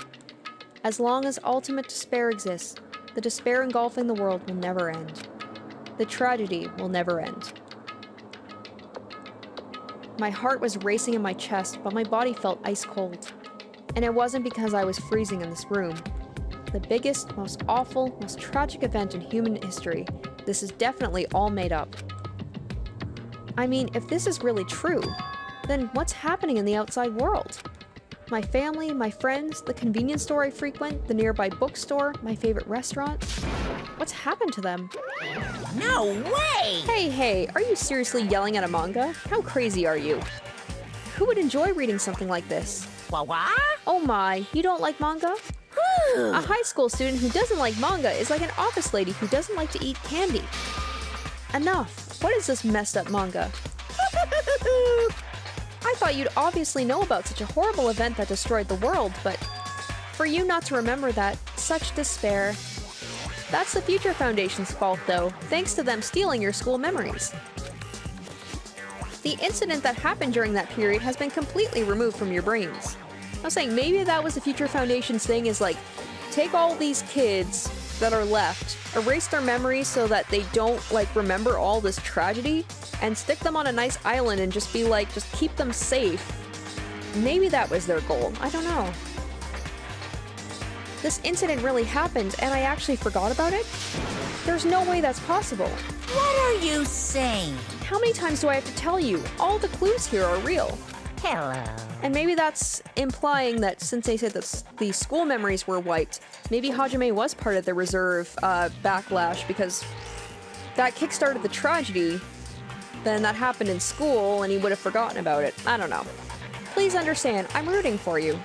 As long as ultimate despair exists, the despair engulfing the world will never end. The tragedy will never end. My heart was racing in my chest, but my body felt ice cold. And it wasn't because I was freezing in this room. The biggest, most awful, most tragic event in human history. This is definitely all made up. I mean, if this is really true, then what's happening in the outside world? My family, my friends, the convenience store I frequent, the nearby bookstore, my favorite restaurant. What's happened to them? No way! Hey, are you seriously yelling at a manga? How crazy are you? Who would enjoy reading something like this? What? Oh my, you don't like manga? A high school student who doesn't like manga is like an office lady who doesn't like to eat candy. Enough. What is this messed up manga? I thought you'd obviously know about such a horrible event that destroyed the world, but for you not to remember that, such despair. That's the Future Foundation's fault, though, thanks to them stealing your school memories. The incident that happened during that period has been completely removed from your brains. I was saying maybe that was the Future Foundation's thing, is like, take all these kids that are left, erase their memories so that they don't, like, remember all this tragedy, and stick them on a nice island and just be like, just keep them safe. Maybe that was their goal. I don't know. This incident really happened, and I actually forgot about it? There's no way that's possible. What are you saying? How many times do I have to tell you? All the clues here are real. Hello. And maybe that's implying that since they said that the school memories were wiped, maybe Hajime was part of the reserve backlash because that kickstarted the tragedy. Then that happened in school and he would have forgotten about it. I don't know. Please understand, I'm rooting for you.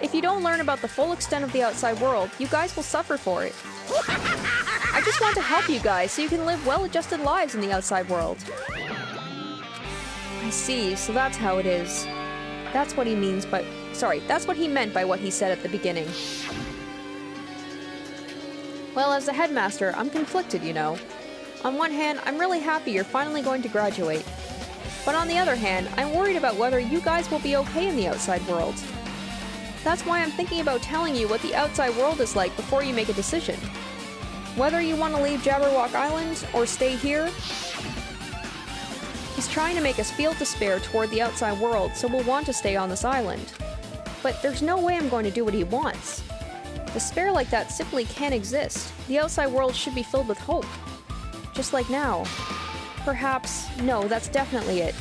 If you don't learn about the full extent of the outside world, you guys will suffer for it. I just want to help you guys so you can live well-adjusted lives in the outside world. I see, so that's how it is. That's what he means by... Sorry, that's what he meant by what he said at the beginning. Well, as the headmaster, I'm conflicted, you know. On one hand, I'm really happy you're finally going to graduate. But on the other hand, I'm worried about whether you guys will be okay in the outside world. That's why I'm thinking about telling you what the outside world is like before you make a decision. Whether you want to leave Jabberwock Island or stay here. He's trying to make us feel despair toward the outside world, so we'll want to stay on this island. But there's no way I'm going to do what he wants. Despair like that simply can't exist. The outside world should be filled with hope. Just like now. Perhaps, no, that's definitely it.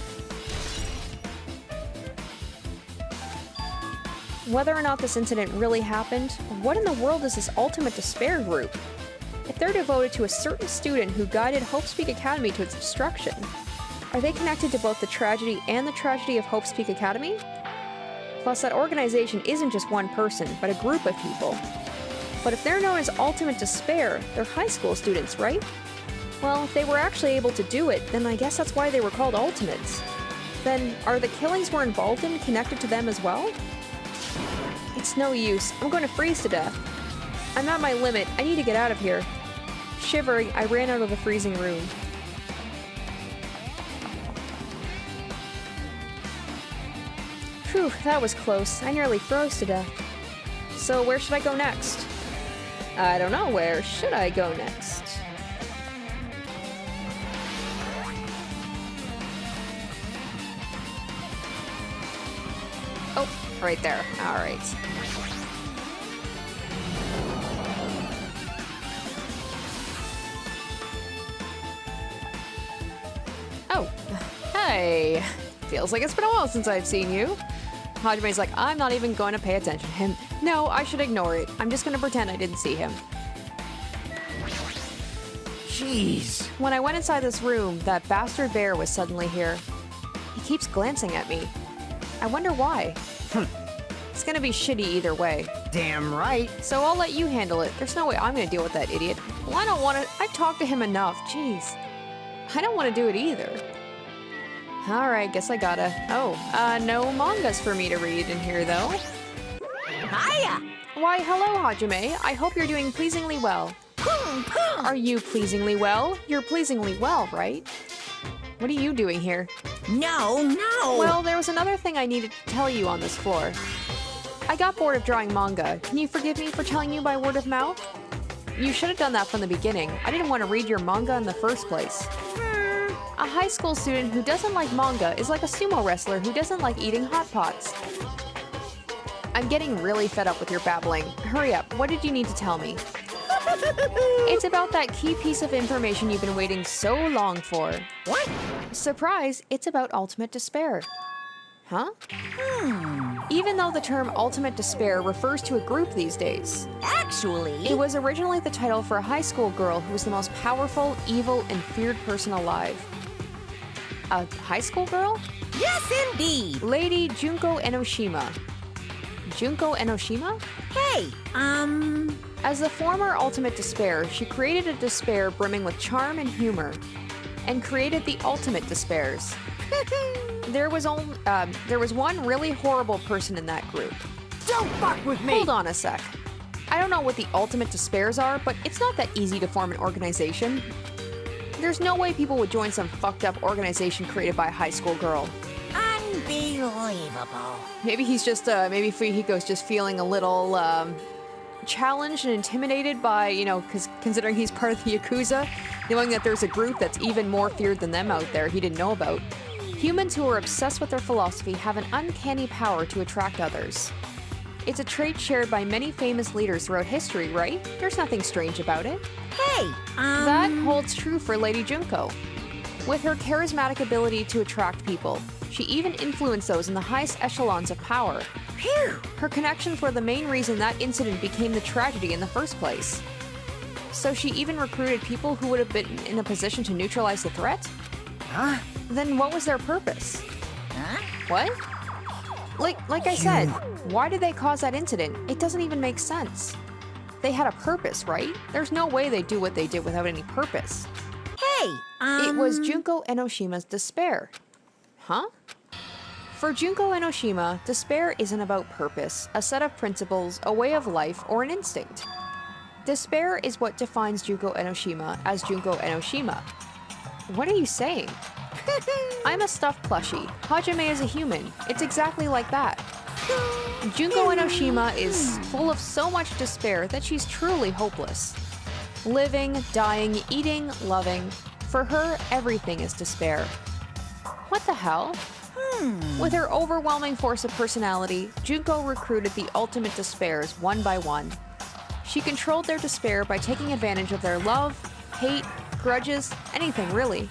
Whether or not this incident really happened, what in the world is this Ultimate Despair group? If they're devoted to a certain student who guided Hope's Peak Academy to its destruction, are they connected to both the tragedy and the tragedy of Hope's Peak Academy? Plus, that organization isn't just one person, but a group of people. But if they're known as Ultimate Despair, they're high school students, right? Well, if they were actually able to do it, then I guess that's why they were called Ultimates. Then, are the killings we're involved in connected to them as well? It's no use. I'm going to freeze to death. I'm at my limit. I need to get out of here. Shivering, I ran out of the freezing room. Phew, that was close. I nearly froze to death. So where should I go next? I don't know. Where should I go next? right there. All right. Oh, hey. Feels like it's been a while since I've seen you. Hajime's like, I'm not even going to pay attention to him. No, I should ignore it. I'm just going to pretend I didn't see him. Jeez. When I went inside this room, that bastard bear was suddenly here. He keeps glancing at me. I wonder why. It's gonna be shitty either way. Damn right. So I'll let you handle it. There's no way I'm gonna deal with that idiot. Well, I don't want to. I've talked to him enough. Jeez. I don't want to do it either. Alright, guess I gotta. Oh, no mangas for me to read in here, though. Hiya! Why, hello, Hajime. I hope you're doing pleasingly well. Are you pleasingly well? You're pleasingly well, right? What are you doing here? No, no! Well, there was another thing I needed to tell you on this floor. I got bored of drawing manga. Can you forgive me for telling you by word of mouth? You should have done that from the beginning. I didn't want to read your manga in the first place. A high school student who doesn't like manga is like a sumo wrestler who doesn't like eating hot pots. I'm getting really fed up with your babbling. Hurry up, what did you need to tell me? It's about that key piece of information you've been waiting so long for. What? Surprise, it's about ultimate despair. Huh? Even though the term ultimate despair refers to a group these days. Actually... It was originally the title for a high school girl who was the most powerful, evil, and feared person alive. A high school girl? Yes, indeed! Lady Junko Enoshima. Junko Enoshima? Hey, As the former ultimate despair, she created a despair brimming with charm and humor, and created the ultimate despairs. There was one really horrible person in that group. Don't fuck with me! Hold on a sec. I don't know what the ultimate despairs are, but it's not that easy to form an organization. There's no way people would join some fucked up organization created by a high school girl. Unbelievable. Maybe he's just, maybe Fuyuhiko's just feeling a little, challenged and intimidated by, because considering he's part of the Yakuza, knowing that there's a group that's even more feared than them out there he didn't know about. Humans who are obsessed with their philosophy have an uncanny power to attract others. It's a trait shared by many famous leaders throughout history, right? There's nothing strange about it. Hey, That holds true for Lady Junko. With her charismatic ability to attract people, she even influenced those in the highest echelons of power. Phew. Her connections were the main reason that incident became the tragedy in the first place. So she even recruited people who would have been in a position to neutralize the threat? Huh? Then what was their purpose? Huh? What? Like I said, why did they cause that incident? It doesn't even make sense. They had a purpose, right? There's no way they'd do what they did without any purpose. Hey, It was Junko Enoshima's despair. Huh? For Junko Enoshima, despair isn't about purpose, a set of principles, a way of life, or an instinct. Despair is what defines Junko Enoshima as Junko Enoshima. What are you saying? I'm a stuffed plushie. Hajime is a human. It's exactly like that. Junko Enoshima is full of so much despair that she's truly hopeless. Living, dying, eating, loving. For her, everything is despair. What the hell? With her overwhelming force of personality, Junko recruited the ultimate despairs one by one. She controlled their despair by taking advantage of their love, hate, grudges, anything really.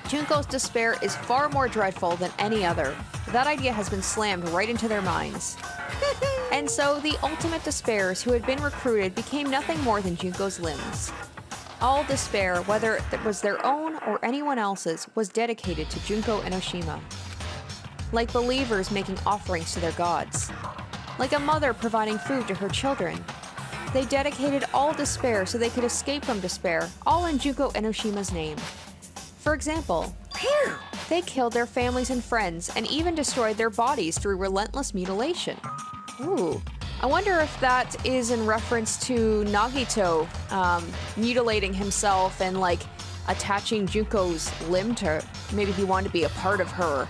Junko's despair is far more dreadful than any other. That idea has been slammed right into their minds. And so the ultimate despairs who had been recruited became nothing more than Junko's limbs. All despair, whether it was their own or anyone else's, was dedicated to Junko Enoshima. Like believers making offerings to their gods. Like a mother providing food to her children. They dedicated all despair so they could escape from despair, all in Junko Enoshima's name. For example, they killed their families and friends and even destroyed their bodies through relentless mutilation. Ooh. I wonder if that is in reference to Nagito mutilating himself and attaching Junko's limb to her. Maybe he wanted to be a part of her.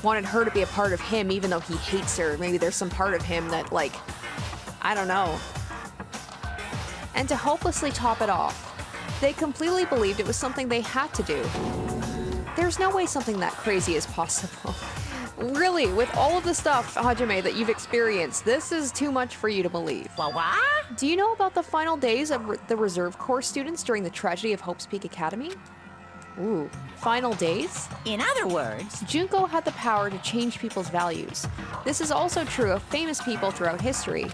Wanted her to be a part of him even though he hates her. Maybe there's some part of him that I don't know. And to hopelessly top it off, they completely believed it was something they had to do. There's no way something that crazy is possible. Really, with all of the stuff, Hajime, that you've experienced, this is too much for you to believe. What? Do you know about the final days of the Reserve Corps students during the tragedy of Hope's Peak Academy? Ooh, final days? In other words, Junko had the power to change people's values. This is also true of famous people throughout history.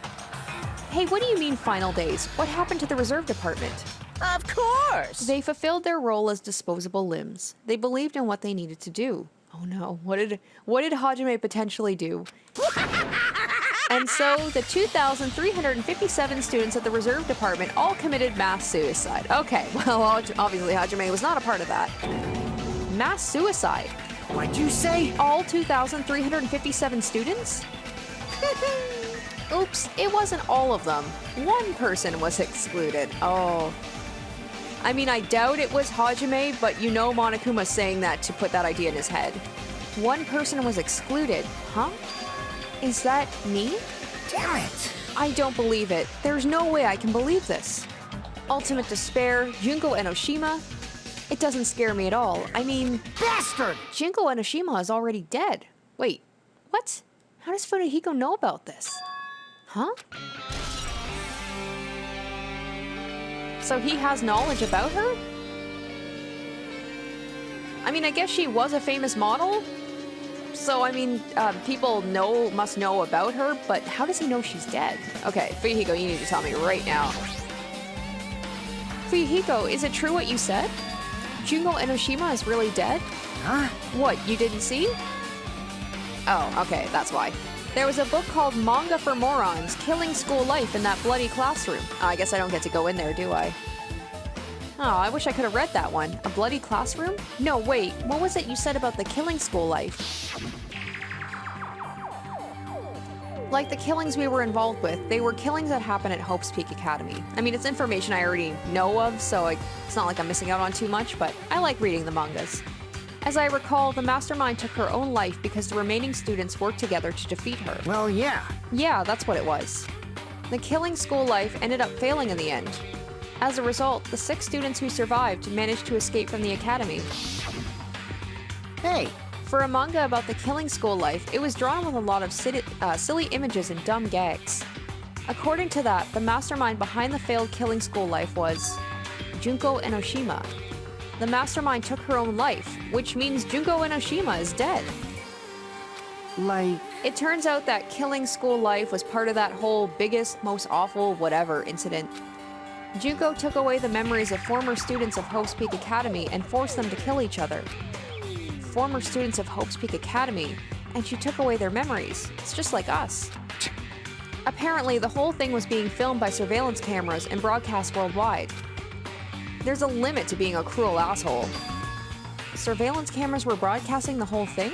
Hey, what do you mean final days? What happened to the Reserve Department? of course. They fulfilled their role as disposable limbs. They believed in what they needed to do. Oh no, what did Hajime potentially do? And so, the 2,357 students at the Reserve Department all committed mass suicide. Okay, well, obviously Hajime was not a part of that. Mass suicide? What'd you say? All 2,357 students? Oops, it wasn't all of them. One person was excluded. Oh. I mean, I doubt it was Hajime, but you know Monokuma's saying that to put that idea in his head. One person was excluded, huh? Is that me? Damn it! I don't believe it. There's no way I can believe this. Ultimate despair, Junko Enoshima. It doesn't scare me at all. I mean, Bastard! Junko Enoshima is already dead. Wait, what? How does Funahiko know about this? Huh? So he has knowledge about her? I mean, I guess she was a famous model. So, I mean, people must know about her, but how does he know she's dead? Okay, Fuyuhiko, you need to tell me right now. Fuyuhiko, is it true what you said? Junko Enoshima is really dead? Huh? What, you didn't see? Oh, okay, that's why. There was a book called Manga for Morons, Killing School Life in that bloody classroom. Oh, I guess I don't get to go in there, do I? Oh, I wish I could have read that one. A bloody classroom? No, wait, what was it you said about the killing school life? Like the killings we were involved with, they were killings that happened at Hope's Peak Academy. I mean, it's information I already know of, so it's not like I'm missing out on too much, but I like reading the mangas. As I recall, the mastermind took her own life because the remaining students worked together to defeat her. Well, yeah. Yeah, that's what it was. The killing school life ended up failing in the end. As a result, the 6 students who survived managed to escape from the academy. Hey, For a manga about the killing school life, it was drawn with a lot of silly images and dumb gags. According to that, the mastermind behind the failed killing school life was Junko Enoshima. The mastermind took her own life, which means Junko Enoshima is dead. like... It turns out that killing school life was part of that whole biggest, most awful, whatever incident. Junko took away the memories of former students of Hope's Peak Academy and forced them to kill each other. Former students of Hope's Peak Academy, and she took away their memories. It's just like us. Apparently, the whole thing was being filmed by surveillance cameras and broadcast worldwide. There's a limit to being a cruel asshole. Surveillance cameras were broadcasting the whole thing?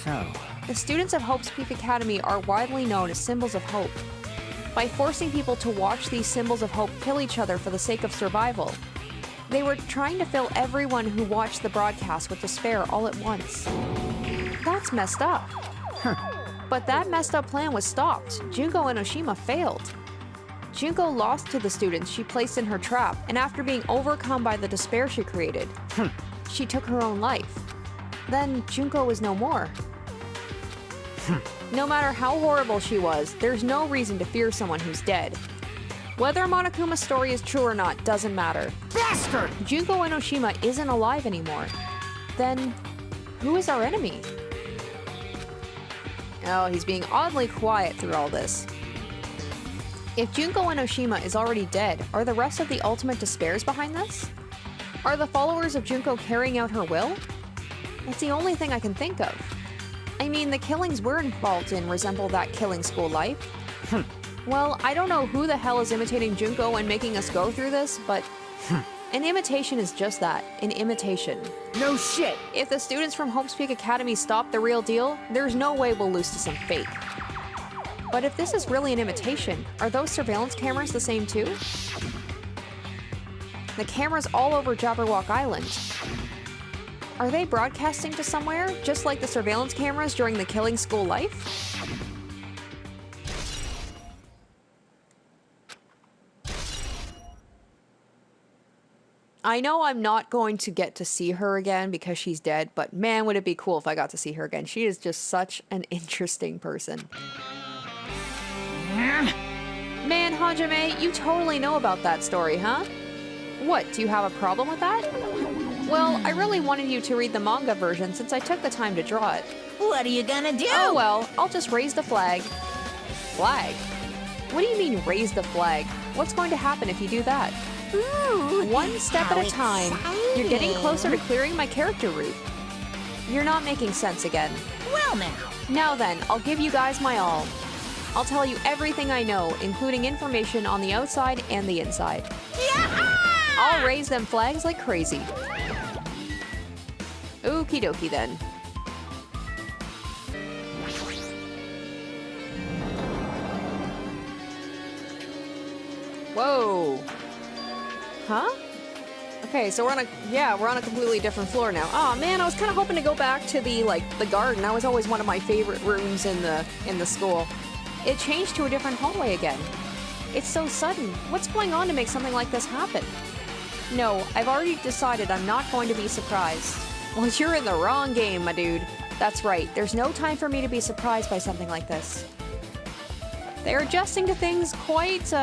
So... The students of Hope's Peak Academy are widely known as symbols of hope. By forcing people to watch these symbols of hope kill each other for the sake of survival, they were trying to fill everyone who watched the broadcast with despair all at once. That's messed up. But that messed up plan was stopped. Junko Enoshima failed. Junko lost to the students she placed in her trap, and after being overcome by the despair she created, she took her own life. Then Junko was no more. No matter how horrible she was, there's no reason to fear someone who's dead. Whether Monokuma's story is true or not doesn't matter. Bastard! Junko Enoshima isn't alive anymore. Then, who is our enemy? Oh, he's being oddly quiet through all this. If Junko Enoshima is already dead, are the rest of the Ultimate Despairs behind this? Are the followers of Junko carrying out her will? That's the only thing I can think of. I mean, the killings we're involved in resemble that killing school life. Well, I don't know who the hell is imitating Junko and making us go through this, but an imitation is just that, an imitation. No shit! If the students from Hope's Peak Academy stop the real deal, there's no way we'll lose to some fake. But if this is really an imitation, are those surveillance cameras the same too? The cameras all over Jabberwock Island. Are they broadcasting to somewhere, just like the surveillance cameras during the killing school life? I know I'm not going to get to see her again because she's dead, but man, would it be cool if I got to see her again. She is just such an interesting person. Man, Hajime, you totally know about that story, huh? What, do you have a problem with that? Well, I really wanted you to read the manga version since I took the time to draw it. What are you gonna do? Oh well, I'll just raise the flag. Flag? What do you mean raise the flag? What's going to happen if you do that? Ooh, One step how at a time. You're getting closer to clearing my character route. You're not making sense again. Well now. Now then, I'll give you guys my all. I'll tell you everything I know, including information on the outside and the inside. Yeah! I'll raise them flags like crazy. Okie dokie then. Whoa. Huh? Okay, so we're on a completely different floor now. Oh man, I was kind of hoping to go back to the garden. That was always one of my favorite rooms in the school. It changed to a different hallway again. It's so sudden. What's going on to make something like this happen? No, I've already decided I'm not going to be surprised. Well, you're in the wrong game, my dude. That's right. There's no time for me to be surprised by something like this. They're adjusting to things quite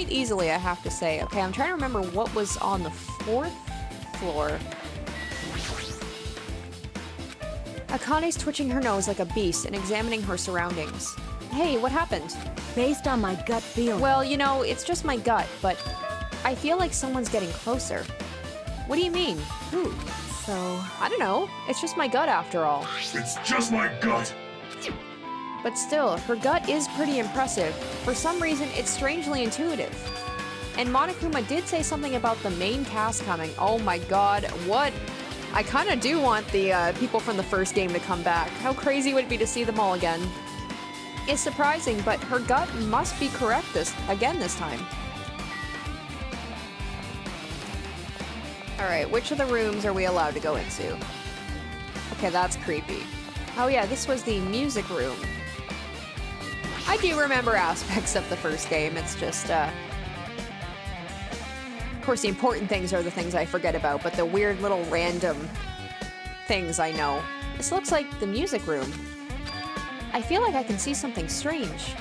easily, I have to say. Okay, I'm trying to remember what was on the 4th floor. Akane's twitching her nose like a beast and examining her surroundings. Hey, what happened? Based on my gut feeling. Well, you know, it's just my gut, but I feel like someone's getting closer. What do you mean? Who? So, I don't know. It's just my gut after all. It's just my gut. But still, her gut is pretty impressive. For some reason, it's strangely intuitive. And Monokuma did say something about the main cast coming. Oh my god, what? I kind of do want the people from the first game to come back. How crazy would it be to see them all again? It's surprising, but her gut must be correct this time. Alright, which of the rooms are we allowed to go into? Okay, that's creepy. Oh yeah, this was the music room. I do remember aspects of the first game, it's just, of course the important things are the things I forget about, but the weird little random things I know. This looks like the music room. I feel like I can see something strange.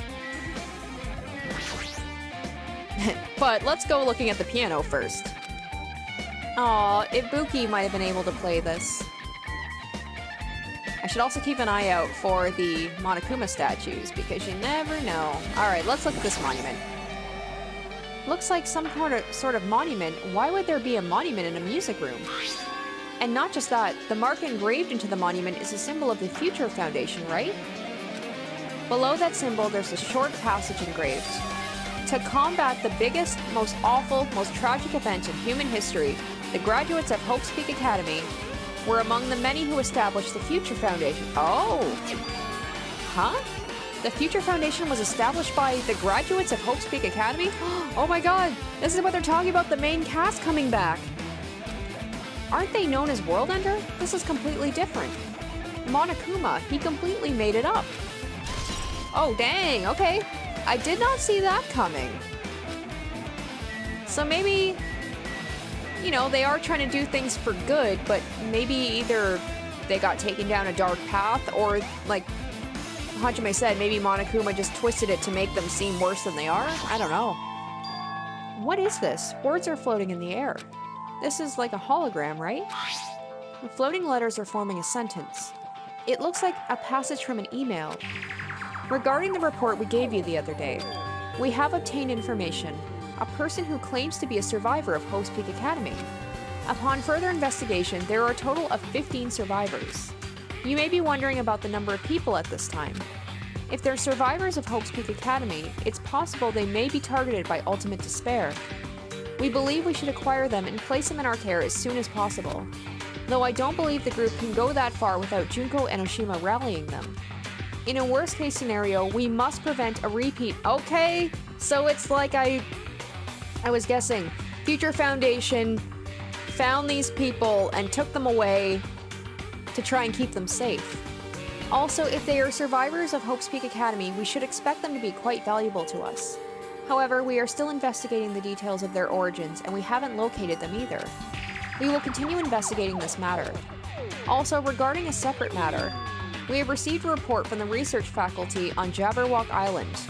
But let's go looking at the piano first. Aw, Ibuki might have been able to play this. I should also keep an eye out for the Monokuma statues, because you never know. Alright, let's look at this monument. Looks like some sort of monument. Why would there be a monument in a music room? And not just that, the mark engraved into the monument is a symbol of the Future Foundation, right? Below that symbol, there's a short passage engraved. To combat the biggest, most awful, most tragic event in human history, the graduates of Hope's Peak Academy were among the many who established the Future Foundation. Oh! Huh? The Future Foundation was established by the graduates of Hope's Peak Academy? Oh my god! This is what they're talking about, the main cast coming back! Aren't they known as World Ender? This is completely different. Monokuma, he completely made it up. Oh dang, okay. I did not see that coming. So maybe, you know, they are trying to do things for good, but maybe either they got taken down a dark path, or like Hajime said, maybe Monokuma just twisted it to make them seem worse than they are? I don't know. What is this? Words are floating in the air. This is like a hologram, right? The floating letters are forming a sentence. It looks like a passage from an email. Regarding the report we gave you the other day, we have obtained information. A person who claims to be a survivor of Hope's Peak Academy. Upon further investigation, there are a total of 15 survivors. You may be wondering about the number of people at this time. If they're survivors of Hope's Peak Academy, it's possible they may be targeted by ultimate despair. We believe we should acquire them and place them in our care as soon as possible. Though I don't believe the group can go that far without Junko Enoshima rallying them. In a worst-case scenario, we must prevent a repeat. Okay, so it's like I was guessing. Future Foundation found these people and took them away to try and keep them safe. Also, if they are survivors of Hope's Peak Academy, we should expect them to be quite valuable to us. However, we are still investigating the details of their origins, and we haven't located them either. We will continue investigating this matter. Also, regarding a separate matter, we have received a report from the research faculty on Jabberwock Island.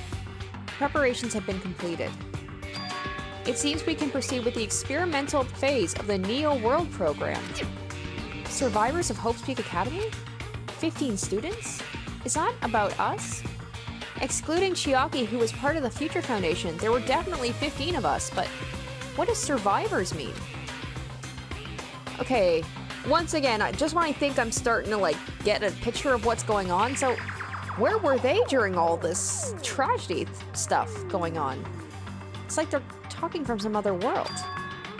Preparations have been completed. It seems we can proceed with the experimental phase of the Neo World program. Survivors of Hope's Peak Academy? 15 students? Is that about us? Excluding Chiaki, who was part of the Future Foundation, there were definitely 15 of us, but what does survivors mean? Okay, once again, just when I think I'm starting to, get a picture of what's going on, so where were they during all this tragedy stuff going on? It's like they're talking from some other world.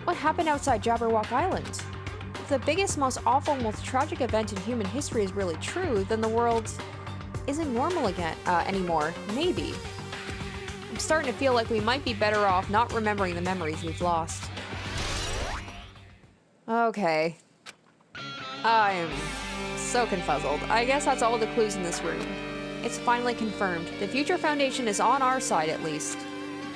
What happened outside Jabberwock Island? If the biggest, most awful, most tragic event in human history is really true, then the world isn't normal again anymore. Maybe. I'm starting to feel like we might be better off not remembering the memories we've lost. Okay. I'm so confuzzled. I guess that's all the clues in this room. It's finally confirmed. The Future Foundation is on our side, at least.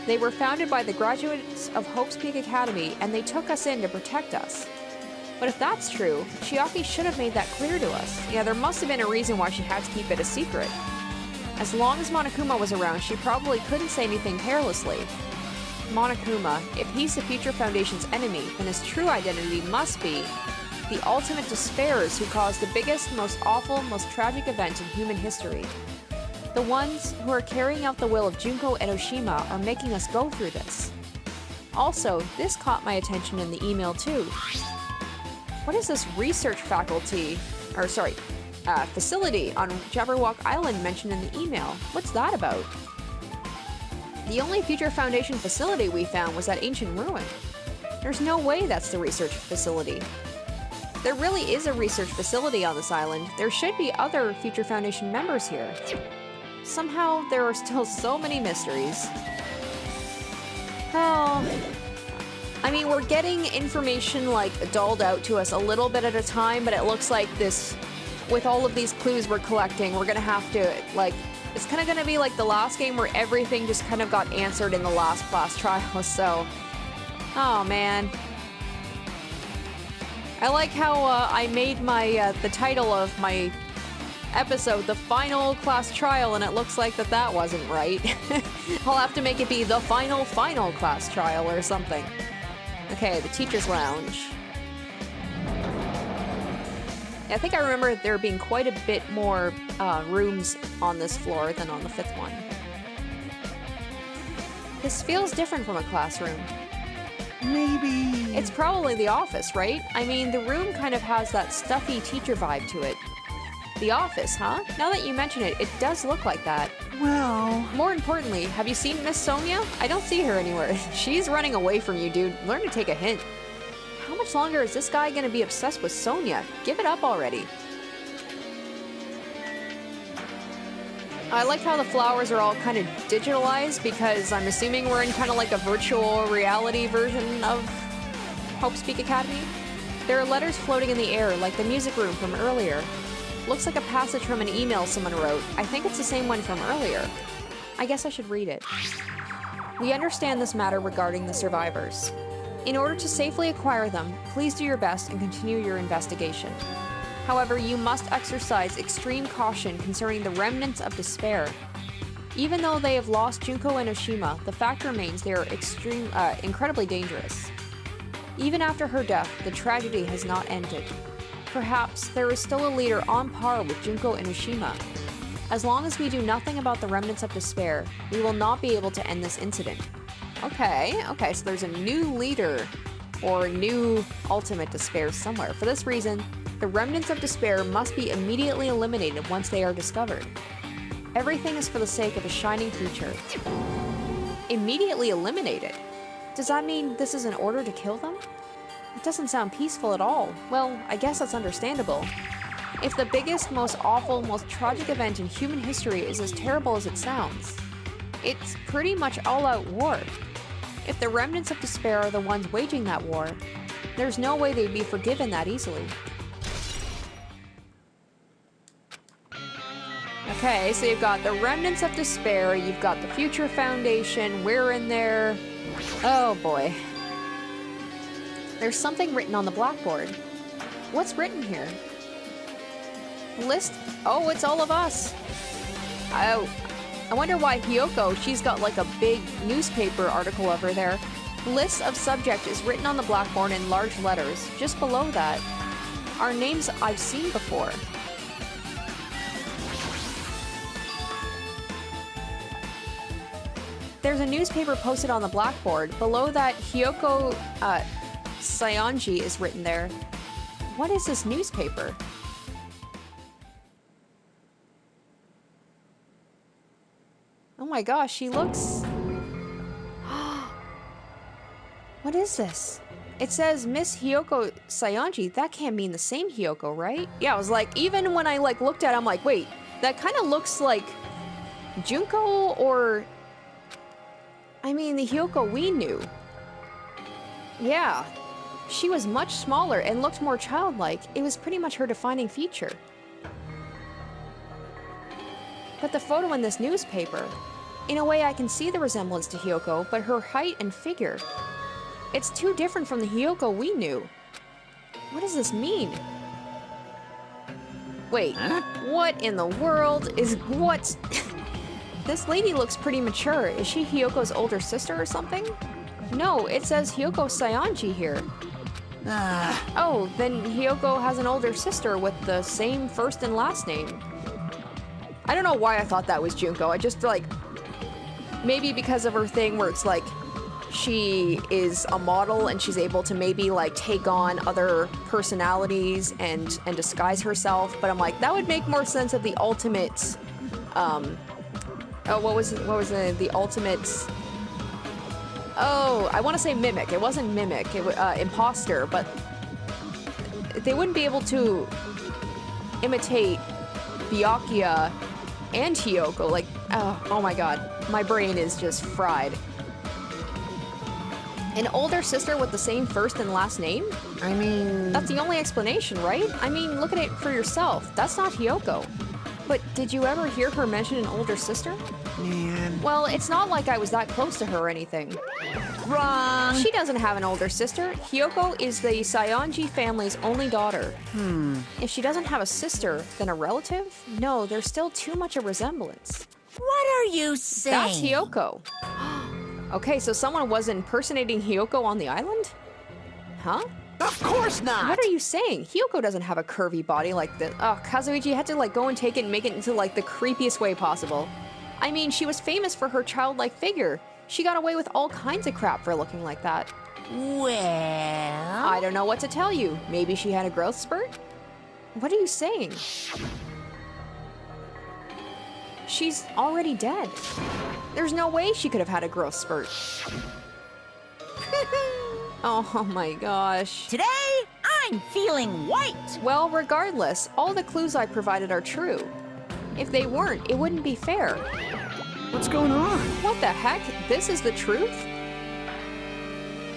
They were founded by the graduates of Hope's Peak Academy, and they took us in to protect us. But if that's true, Chiaki should have made that clear to us. Yeah, there must have been a reason why she had to keep it a secret. As long as Monokuma was around, she probably couldn't say anything carelessly. Monokuma, if he's the Future Foundation's enemy, then his true identity must be the ultimate despairs who caused the biggest, most awful, most tragic event in human history. The ones who are carrying out the will of Junko Enoshima are making us go through this. Also, this caught my attention in the email too. What is this research facility on Jabberwock Island mentioned in the email? What's that about? The only Future Foundation facility we found was that ancient ruin. There's no way that's the research facility. There really is a research facility on this island. There should be other Future Foundation members here. Somehow, there are still so many mysteries. Oh, I mean, we're getting information, doled out to us a little bit at a time, but it looks like this, with all of these clues we're collecting, we're gonna have to, it's kind of gonna be like the last game where everything just kind of got answered in the last class trial, so... Oh, man. I like how I made my the title of my episode the final class trial, and it looks like that wasn't right. I'll have to make it be the final class trial or something. Okay, the teacher's lounge. I think I remember there being quite a bit more rooms on this floor than on the 5th one. This feels different from a classroom. Maybe... It's probably the office, right? I mean, the room kind of has that stuffy teacher vibe to it. The office, huh? Now that you mention it, it does look like that. Well... More importantly, have you seen Miss Sonia? I don't see her anywhere. She's running away from you, dude. Learn to take a hint. How much longer is this guy gonna be obsessed with Sonia? Give it up already. I like how the flowers are all kind of digitalized, because I'm assuming we're in kind of like a virtual reality version of Hope's Peak Academy. There are letters floating in the air, like the music room from earlier. Looks like a passage from an email someone wrote. I think it's the same one from earlier. I guess I should read it. We understand this matter regarding the survivors. In order to safely acquire them, please do your best and continue your investigation. However, you must exercise extreme caution concerning the remnants of despair. Even though they have lost Junko Enoshima, the fact remains they are incredibly dangerous. Even after her death, the tragedy has not ended. Perhaps there is still a leader on par with Junko Enoshima. As long as we do nothing about the remnants of despair, we will not be able to end this incident. Okay, so there's a new leader, or a new ultimate despair somewhere. For this reason, the remnants of despair must be immediately eliminated once they are discovered. Everything is for the sake of a shining future. Immediately eliminated? Does that mean this is an order to kill them? It doesn't sound peaceful at all. Well, I guess that's understandable. If the biggest, most awful, most tragic event in human history is as terrible as it sounds, it's pretty much all-out war. If the remnants of despair are the ones waging that war, there's no way they'd be forgiven that easily. Okay, so you've got the Remnants of Despair, you've got the Future Foundation, we're in there. Oh boy. There's something written on the blackboard. What's written here? List? Oh, it's all of us. Oh, I wonder why Hiyoko, she's got like a big newspaper article over there. List of subject is written on the blackboard in large letters. Just below that are names I've seen before. There's a newspaper posted on the blackboard. Below that, Hiyoko Saionji is written there. What is this newspaper? Oh my gosh, she looks... What is this? It says Miss Hiyoko Saionji. That can't mean the same Hiyoko, right? Yeah, I was like, even when I like looked at it, I'm like, wait, that kind of looks like Junko or... I mean, the Hiyoko we knew. Yeah. She was much smaller and looked more childlike. It was pretty much her defining feature. But the photo in this newspaper... In a way, I can see the resemblance to Hiyoko, but her height and figure... It's too different from the Hiyoko we knew. What does this mean? Wait, what in the world is... what? This lady looks pretty mature. Is she Hiyoko's older sister or something? No, it says Hiyoko Saionji here. Oh, then Hiyoko has an older sister with the same first and last name. I don't know why I thought that was Junko. I just like... Maybe because of her thing where it's like... She is a model and she's able to maybe like take on other personalities and disguise herself, but I'm like, that would make more sense of the ultimate what was the ultimate... Oh, I want to say mimic. It wasn't mimic, it was imposter, but they wouldn't be able to imitate Byakuya and Hiyoko. Like, oh my god, my brain is just fried. An older sister with the same first and last name? I mean... That's the only explanation, right? I mean, look at it for yourself. That's not Hiyoko. But did you ever hear her mention an older sister? Man. Well, it's not like I was that close to her or anything. Wrong. She doesn't have an older sister. Hiyoko is the Saionji family's only daughter. If she doesn't have a sister, then a relative? No, there's still too much a resemblance. What are you saying? That's Hiyoko. Okay, so someone was impersonating Hiyoko on the island? Huh? Of course not! What are you saying? Hiyoko doesn't have a curvy body like this. Oh, Kazuichi had to like go and take it and make it into like the creepiest way possible. I mean, she was famous for her childlike figure. She got away with all kinds of crap for looking like that. Well... I don't know what to tell you. Maybe she had a growth spurt? What are you saying? She's already dead. There's no way she could have had a growth spurt. Oh my gosh. Today, I'm feeling white. Well, regardless, all the clues I provided are true. If they weren't, it wouldn't be fair. What's going on? What the heck? This is the truth?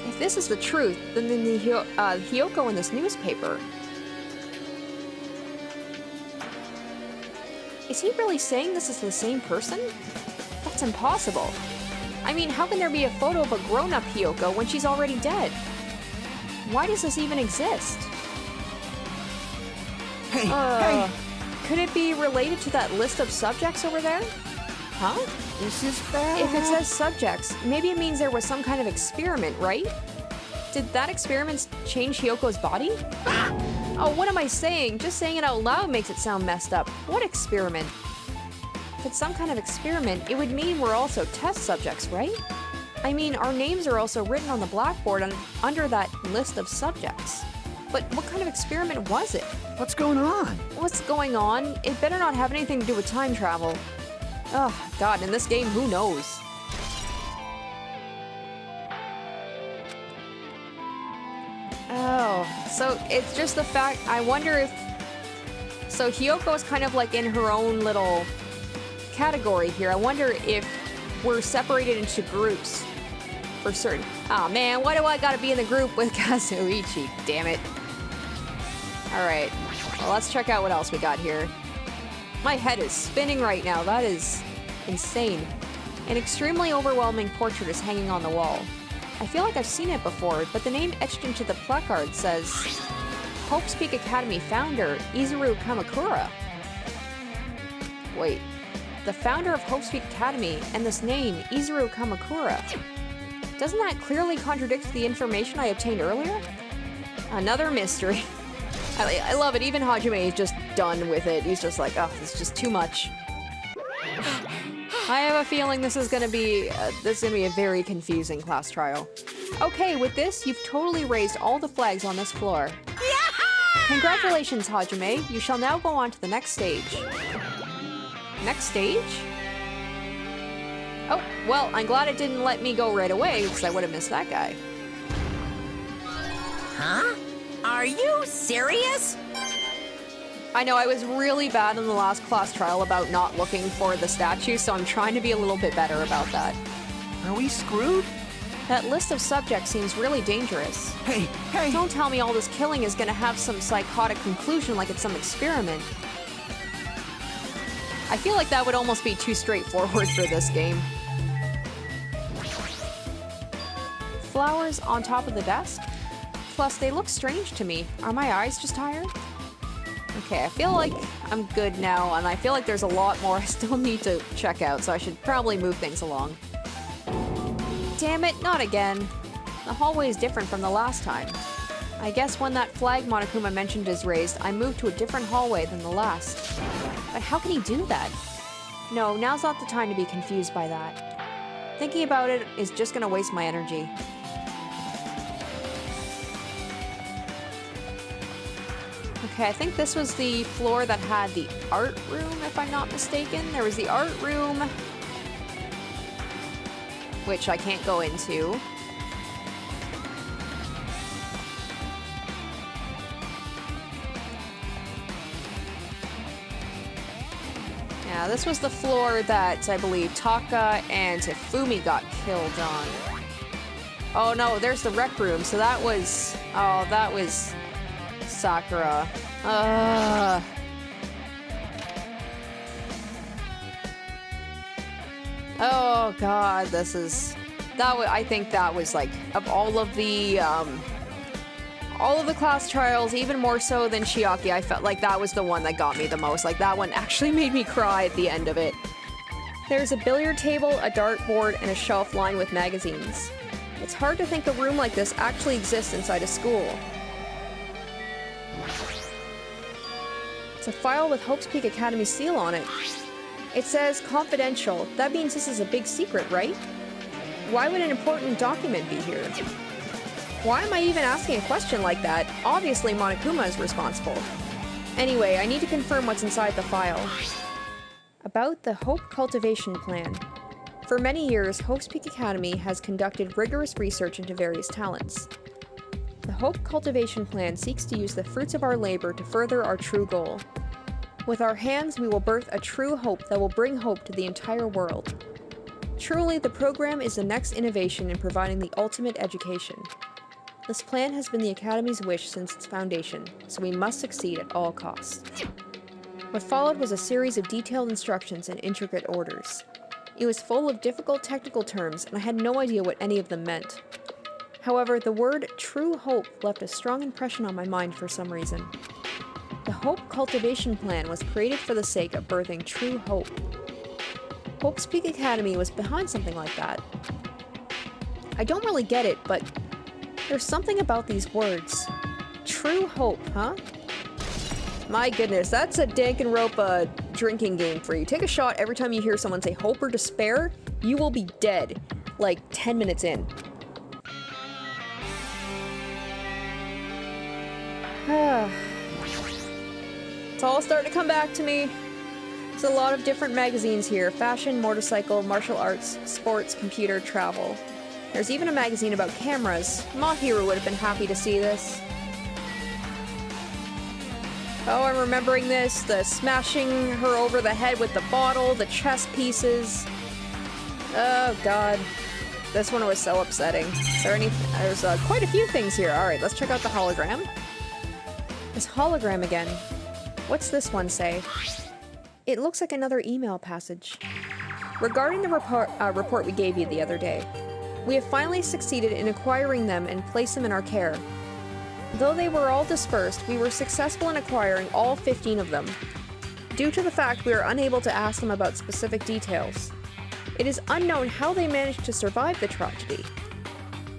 If this is the truth, then the Hiyoko in this newspaper... Is he really saying this is the same person? That's impossible. I mean, how can there be a photo of a grown-up Hiyoko when she's already dead? Why does this even exist? Hey, Could it be related to that list of subjects over there? Huh? this is bad. If it says subjects, maybe it means there was some kind of experiment, right? Did that experiment change Hiyoko's body? Oh, what am I saying? Just saying it out loud makes it sound messed up. What experiment? If it's some kind of experiment, it would mean we're also test subjects, right? I mean, our names are also written on the blackboard under that list of subjects. But what kind of experiment was it? What's going on? What's going on? It better not have anything to do with time travel. Oh, God, in this game, who knows? Oh, so it's just the fact, I wonder if... So Hiyoko is kind of like in her own little category here. I wonder if we're separated into groups for certain. Oh man, why do I gotta be in the group with Kazuichi? Damn it. Alright, well let's check out what else we got here. My head is spinning right now. That is insane. An extremely overwhelming portrait is hanging on the wall. I feel like I've seen it before, but the name etched into the placard says Hope's Peak Academy founder, Izuru Kamakura. Wait, the founder of Hope's Peak Academy and this name, Izuru Kamakura. Doesn't that clearly contradict the information I obtained earlier? Another mystery. I love it. Even Hajime is just done with it. He's just like, oh, this is just too much. I have a feeling this is gonna be a very confusing class trial. Okay, with this, you've totally raised all the flags on this floor. Congratulations, Hajime. You shall now go on to the next stage. Next stage? Oh, well, I'm glad it didn't let me go right away, because I would have missed that guy. Huh? Are you serious? I know I was really bad in the last class trial about not looking for the statue, so I'm trying to be a little bit better about that. Are we screwed? That list of subjects seems really dangerous. Hey, hey! Don't tell me all this killing is gonna have some psychotic conclusion like it's some experiment. I feel like that would almost be too straightforward for this game. Flowers on top of the desk? Plus, they look strange to me. Are my eyes just tired? Okay, I feel like I'm good now, and I feel like there's a lot more I still need to check out, so I should probably move things along. Damn it, not again. The hallway is different from the last time. I guess when that flag Monokuma mentioned is raised, I moved to a different hallway than the last. But how can he do that? No, now's not the time to be confused by that. Thinking about it is just gonna waste my energy. Okay, I think this was the floor that had the art room, if I'm not mistaken. There was the art room, which I can't go into. Yeah, this was the floor that I believe Taka and Hifumi got killed on. Oh no, there's the rec room, so that was... Oh, that was... Sakura. Oh god, this is... I think that was like, of all of the class trials, even more so than Chiaki, I felt like that was the one that got me the most. Like, that one actually made me cry at the end of it. There's a billiard table, a dartboard, and a shelf lined with magazines. It's hard to think a room like this actually exists inside a school. It's a file with Hope's Peak Academy seal on it. It says confidential. That means this is a big secret, right? Why would an important document be here? Why am I even asking a question like that? Obviously Monokuma is responsible. Anyway, I need to confirm what's inside the file. About the Hope Cultivation Plan. For many years, Hope's Peak Academy has conducted rigorous research into various talents. The Hope Cultivation Plan seeks to use the fruits of our labor to further our true goal. With our hands, we will birth a true hope that will bring hope to the entire world. Truly, the program is the next innovation in providing the ultimate education. This plan has been the Academy's wish since its foundation, so we must succeed at all costs. What followed was a series of detailed instructions and intricate orders. It was full of difficult technical terms, and I had no idea what any of them meant. However, the word true hope left a strong impression on my mind for some reason. The Hope Cultivation Plan was created for the sake of birthing true hope. Hope's Peak Academy was behind something like that. I don't really get it, but there's something about these words. True hope, huh? My goodness, that's a Danganronpa drinking game for you. Take a shot every time you hear someone say hope or despair, you will be dead, like 10 minutes in. It's all starting to come back to me. There's a lot of different magazines here. Fashion, motorcycle, martial arts, sports, computer, travel. There's even a magazine about cameras. Mahiru would have been happy to see this. Oh, I'm remembering this. The smashing her over the head with the bottle, the chess pieces. Oh god. This one was so upsetting. Is there any... There's quite a few things here. Alright, let's check out the hologram. This hologram again. What's this one say? It looks like another email passage. Regarding the report we gave you the other day, we have finally succeeded in acquiring them and placed them in our care. Though they were all dispersed, we were successful in acquiring all 15 of them. Due to the fact we are unable to ask them about specific details, it is unknown how they managed to survive the tragedy.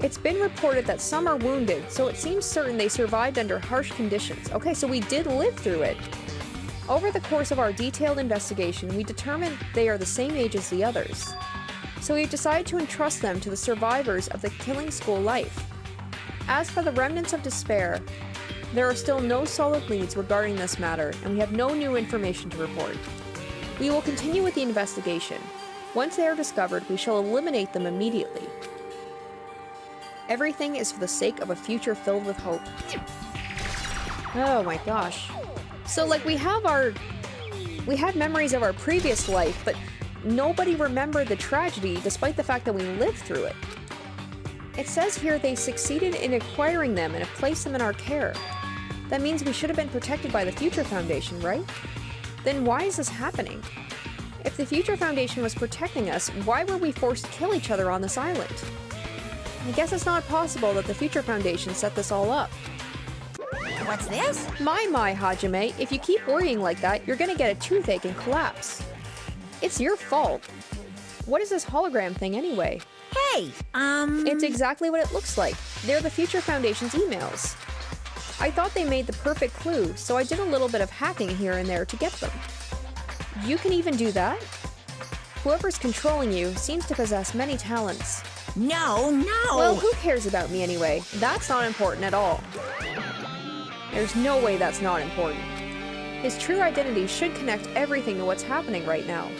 It's been reported that some are wounded, so it seems certain they survived under harsh conditions. Okay, so we did live through it. Over the course of our detailed investigation, we determined they are the same age as the others. So we've decided to entrust them to the survivors of the killing school life. As for the remnants of despair, there are still no solid leads regarding this matter, and we have no new information to report. We will continue with the investigation. Once they are discovered, we shall eliminate them immediately. Everything is for the sake of a future filled with hope. Oh my gosh. So, like, we had memories of our previous life, but nobody remembered the tragedy despite the fact that we lived through it. It says here they succeeded in acquiring them and have placed them in our care. That means we should have been protected by the Future Foundation, right? Then why is this happening? If the Future Foundation was protecting us, why were we forced to kill each other on this island? I guess it's not possible that the Future Foundation set this all up. What's this? My, Hajime, if you keep worrying like that, you're gonna get a toothache and collapse. It's your fault. What is this hologram thing anyway? Hey, It's exactly what it looks like. They're the Future Foundation's emails. I thought they made the perfect clue, so I did a little bit of hacking here and there to get them. You can even do that? Whoever's controlling you seems to possess many talents. No. Well, who cares about me anyway? That's not important at all. There's no way that's not important. His true identity should connect everything to what's happening right now.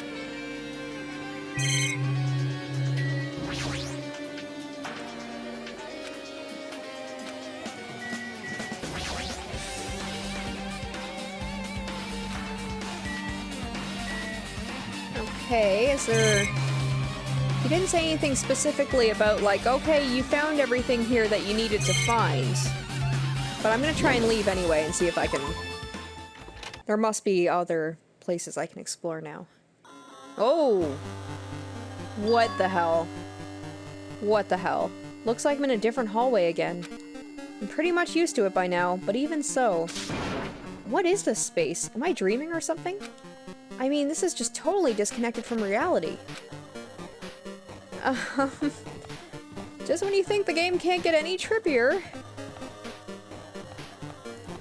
Okay, is there... He didn't say anything specifically about, like, okay, you found everything here that you needed to find. But I'm gonna try and leave anyway and see if I can... There must be other places I can explore now. Oh! What the hell? What the hell? Looks like I'm in a different hallway again. I'm pretty much used to it by now, but even so... What is this space? Am I dreaming or something? I mean, this is just totally disconnected from reality. Just when you think the game can't get any trippier.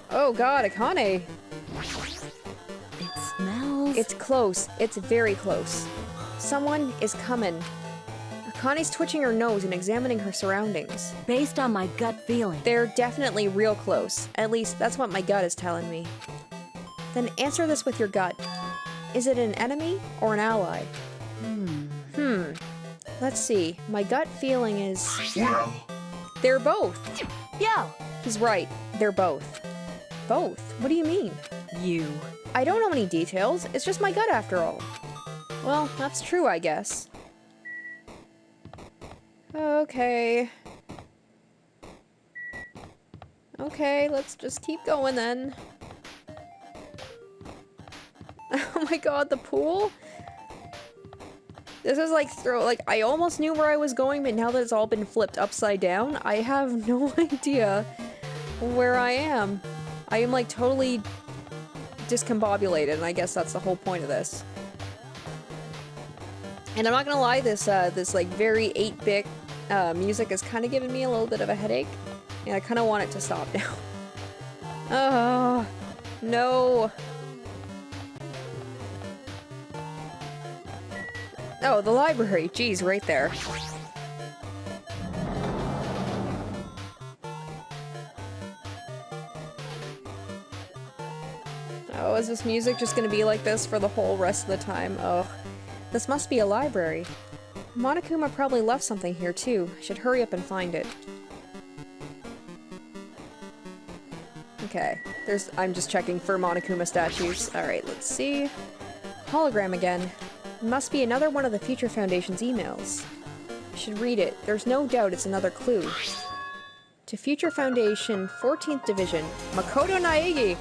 Oh god, Akane. It smells... It's close. It's very close. Someone is coming. Akane's twitching her nose and examining her surroundings. Based on my gut feeling. They're definitely real close. At least, that's what my gut is telling me. Then answer this with your gut. Is it an enemy or an ally? Let's see. My gut feeling is... Well, They're both. Yo! He's right. They're both. Both? What do you mean? You. I don't know any details. It's just my gut after all. Well, that's true, I guess. Okay. Okay, let's just keep going then. Oh my god, the pool? This is like I almost knew where I was going, but now that it's all been flipped upside down, I have no idea where I am. I am like totally discombobulated, and I guess that's the whole point of this. And I'm not gonna lie, this like very 8-bit music is kind of giving me a little bit of a headache, and I kind of want it to stop now. Oh, no. Oh, the library. Jeez, right there. Oh, is this music just gonna be like this for the whole rest of the time? Oh, this must be a library. Monokuma probably left something here too. I should hurry up and find it. Okay, I'm just checking for Monokuma statues. Alright, let's see. Hologram again. Must be another one of the Future Foundation's emails. I should read it. There's no doubt it's another clue. To Future Foundation, 14th Division, Makoto Naegi!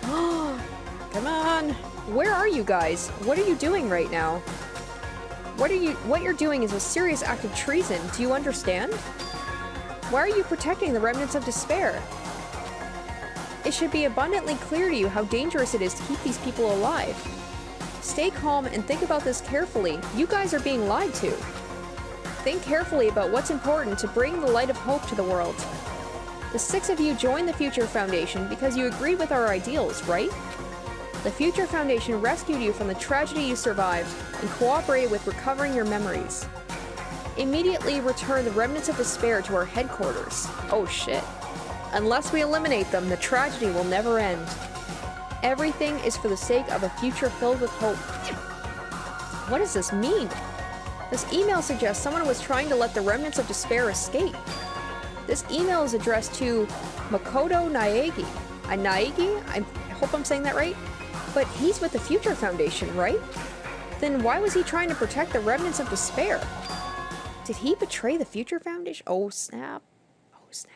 Come on! Where are you guys? What are you doing right now? What you're doing is a serious act of treason. Do you understand? Why are you protecting the remnants of despair? It should be abundantly clear to you how dangerous it is to keep these people alive. Stay calm and think about this carefully. You guys are being lied to. Think carefully about what's important to bring the light of hope to the world. The 6 of you joined the Future Foundation because you agreed with our ideals, right? The Future Foundation rescued you from the tragedy you survived and cooperated with recovering your memories. Immediately return the remnants of despair to our headquarters. Oh shit. Unless we eliminate them, the tragedy will never end. Everything is for the sake of a future filled with hope. What does this mean? This email suggests someone was trying to let the remnants of despair escape. This email is addressed to Makoto Naegi. Naegi? I hope I'm saying that right. But he's with the Future Foundation, right? Then why was he trying to protect the remnants of despair? Did he betray the Future Foundation? Oh snap. Oh snap.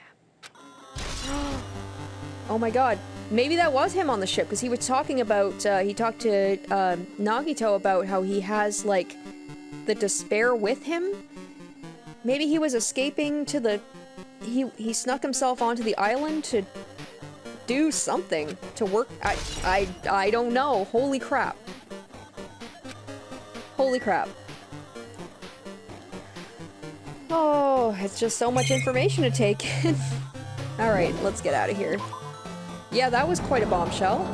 Oh my god. Maybe that was him on the ship, because he was talking about, he talked to Nagito about how he has, like, the despair with him. Maybe he was escaping to the... He snuck himself onto the island to do something, to work... I don't know. Holy crap. Holy crap. Oh, it's just so much information to take in. Alright, let's get out of here. Yeah, that was quite a bombshell.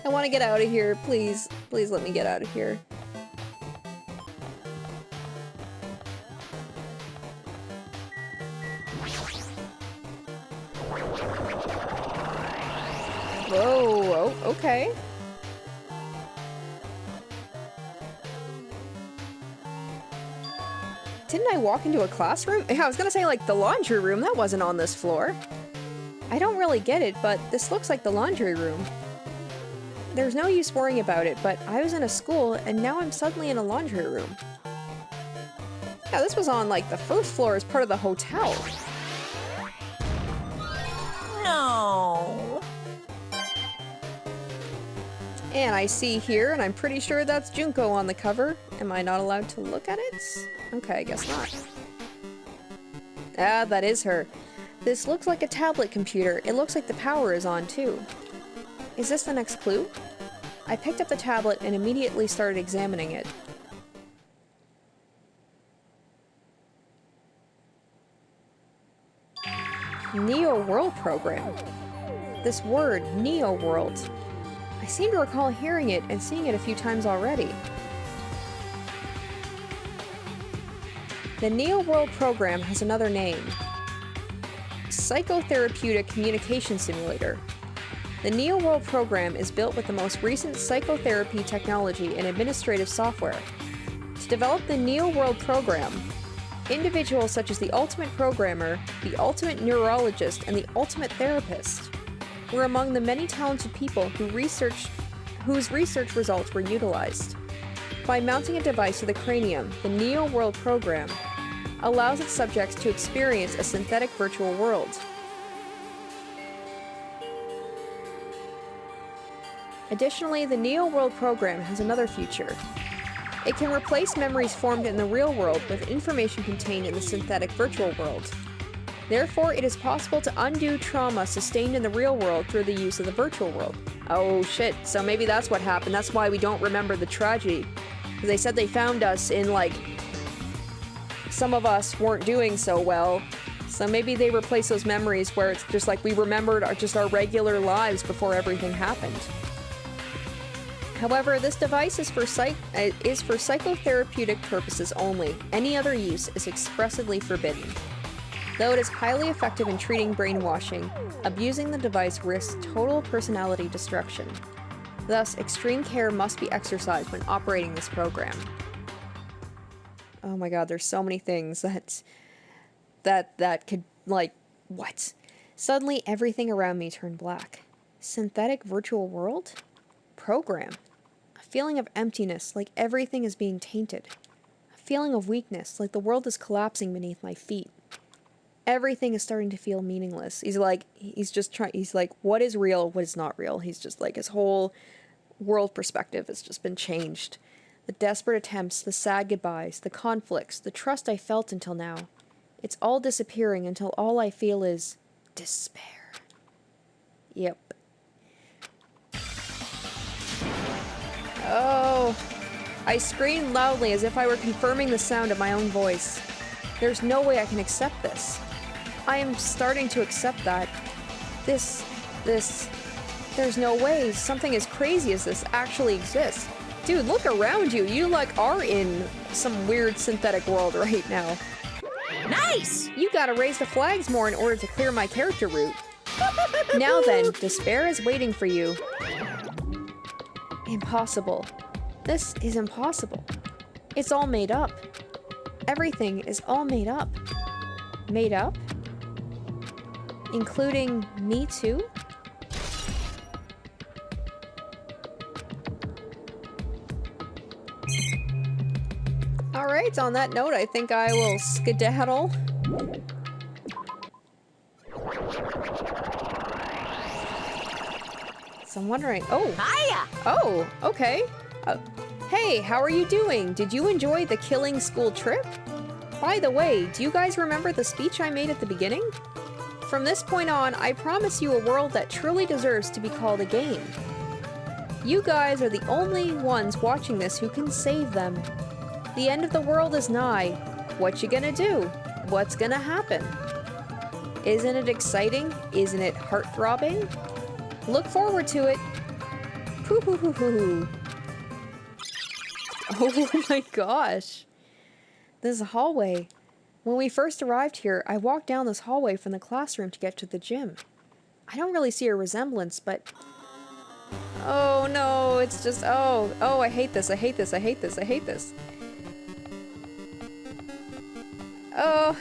I want to get out of here, please. Please let me get out of here. Whoa, oh, okay. Didn't I walk into a classroom? Yeah, I was gonna say, like, the laundry room. That wasn't on this floor. I don't really get it, but this looks like the laundry room. There's no use worrying about it, but I was in a school, and now I'm suddenly in a laundry room. Yeah, this was on, like, the first floor as part of the hotel. No. And I see here, and I'm pretty sure that's Junko on the cover. Am I not allowed to look at it? Okay, I guess not. Ah, that is her. This looks like a tablet computer. It looks like the power is on, too. Is this the next clue? I picked up the tablet and immediately started examining it. Neo World Program. This word, Neo World. I seem to recall hearing it and seeing it a few times already. The Neo World Program has another name. Psychotherapeutic Communication Simulator. The Neo World Program is built with the most recent psychotherapy technology and administrative software. To develop the Neo World Program, individuals such as the Ultimate Programmer, the Ultimate Neurologist, and the Ultimate Therapist were among the many talented people whose research results were utilized. By mounting a device to the cranium, the Neo World Program allows its subjects to experience a synthetic virtual world. Additionally, the Neo World Program has another feature. It can replace memories formed in the real world with information contained in the synthetic virtual world. Therefore, it is possible to undo trauma sustained in the real world through the use of the virtual world. Oh shit, so maybe that's what happened. That's why we don't remember the tragedy. Because they said they found us in, like, some of us weren't doing so well. So maybe they replace those memories where it's just like we remembered our regular lives before everything happened. However, this device is for psychotherapeutic purposes only. Any other use is expressly forbidden. Though it is highly effective in treating brainwashing, abusing the device risks total personality destruction. Thus, extreme care must be exercised when operating this program. Oh my god, there's so many things that could, like, what? Suddenly, everything around me turned black. Synthetic virtual world? Program. A feeling of emptiness, like everything is being tainted. A feeling of weakness, like the world is collapsing beneath my feet. Everything is starting to feel meaningless. He's like, what is real, what is not real? He's just like, his whole world perspective has just been changed. The desperate attempts, the sad goodbyes, the conflicts, the trust I felt until now. It's all disappearing until all I feel is despair. Yep. Oh. I screamed loudly as if I were confirming the sound of my own voice. There's no way I can accept this. I am starting to accept that. There's no way something as crazy as this actually exists. Dude, look around you. You, like, are in some weird synthetic world right now. Nice! You gotta raise the flags more in order to clear my character route. Now then, despair is waiting for you. Impossible. This is impossible. It's all made up. Everything is all made up. Made up? Including me too? Alright, on that note, I think I will skedaddle. So I'm wondering, oh! Hiya! Oh, okay. Hey, how are you doing? Did you enjoy the killing school trip? By the way, do you guys remember the speech I made at the beginning? From this point on, I promise you a world that truly deserves to be called a game. You guys are the only ones watching this who can save them. The end of the world is nigh. What you gonna do? What's gonna happen? Isn't it exciting? Isn't it heart-throbbing? Look forward to it. Poo-hoo-hoo-hoo. Oh my gosh. This is a hallway. When we first arrived here, I walked down this hallway from the classroom to get to the gym. I don't really see a resemblance, but... Oh no, it's just... Oh, I hate this, I hate this, I hate this, I hate this. Oh,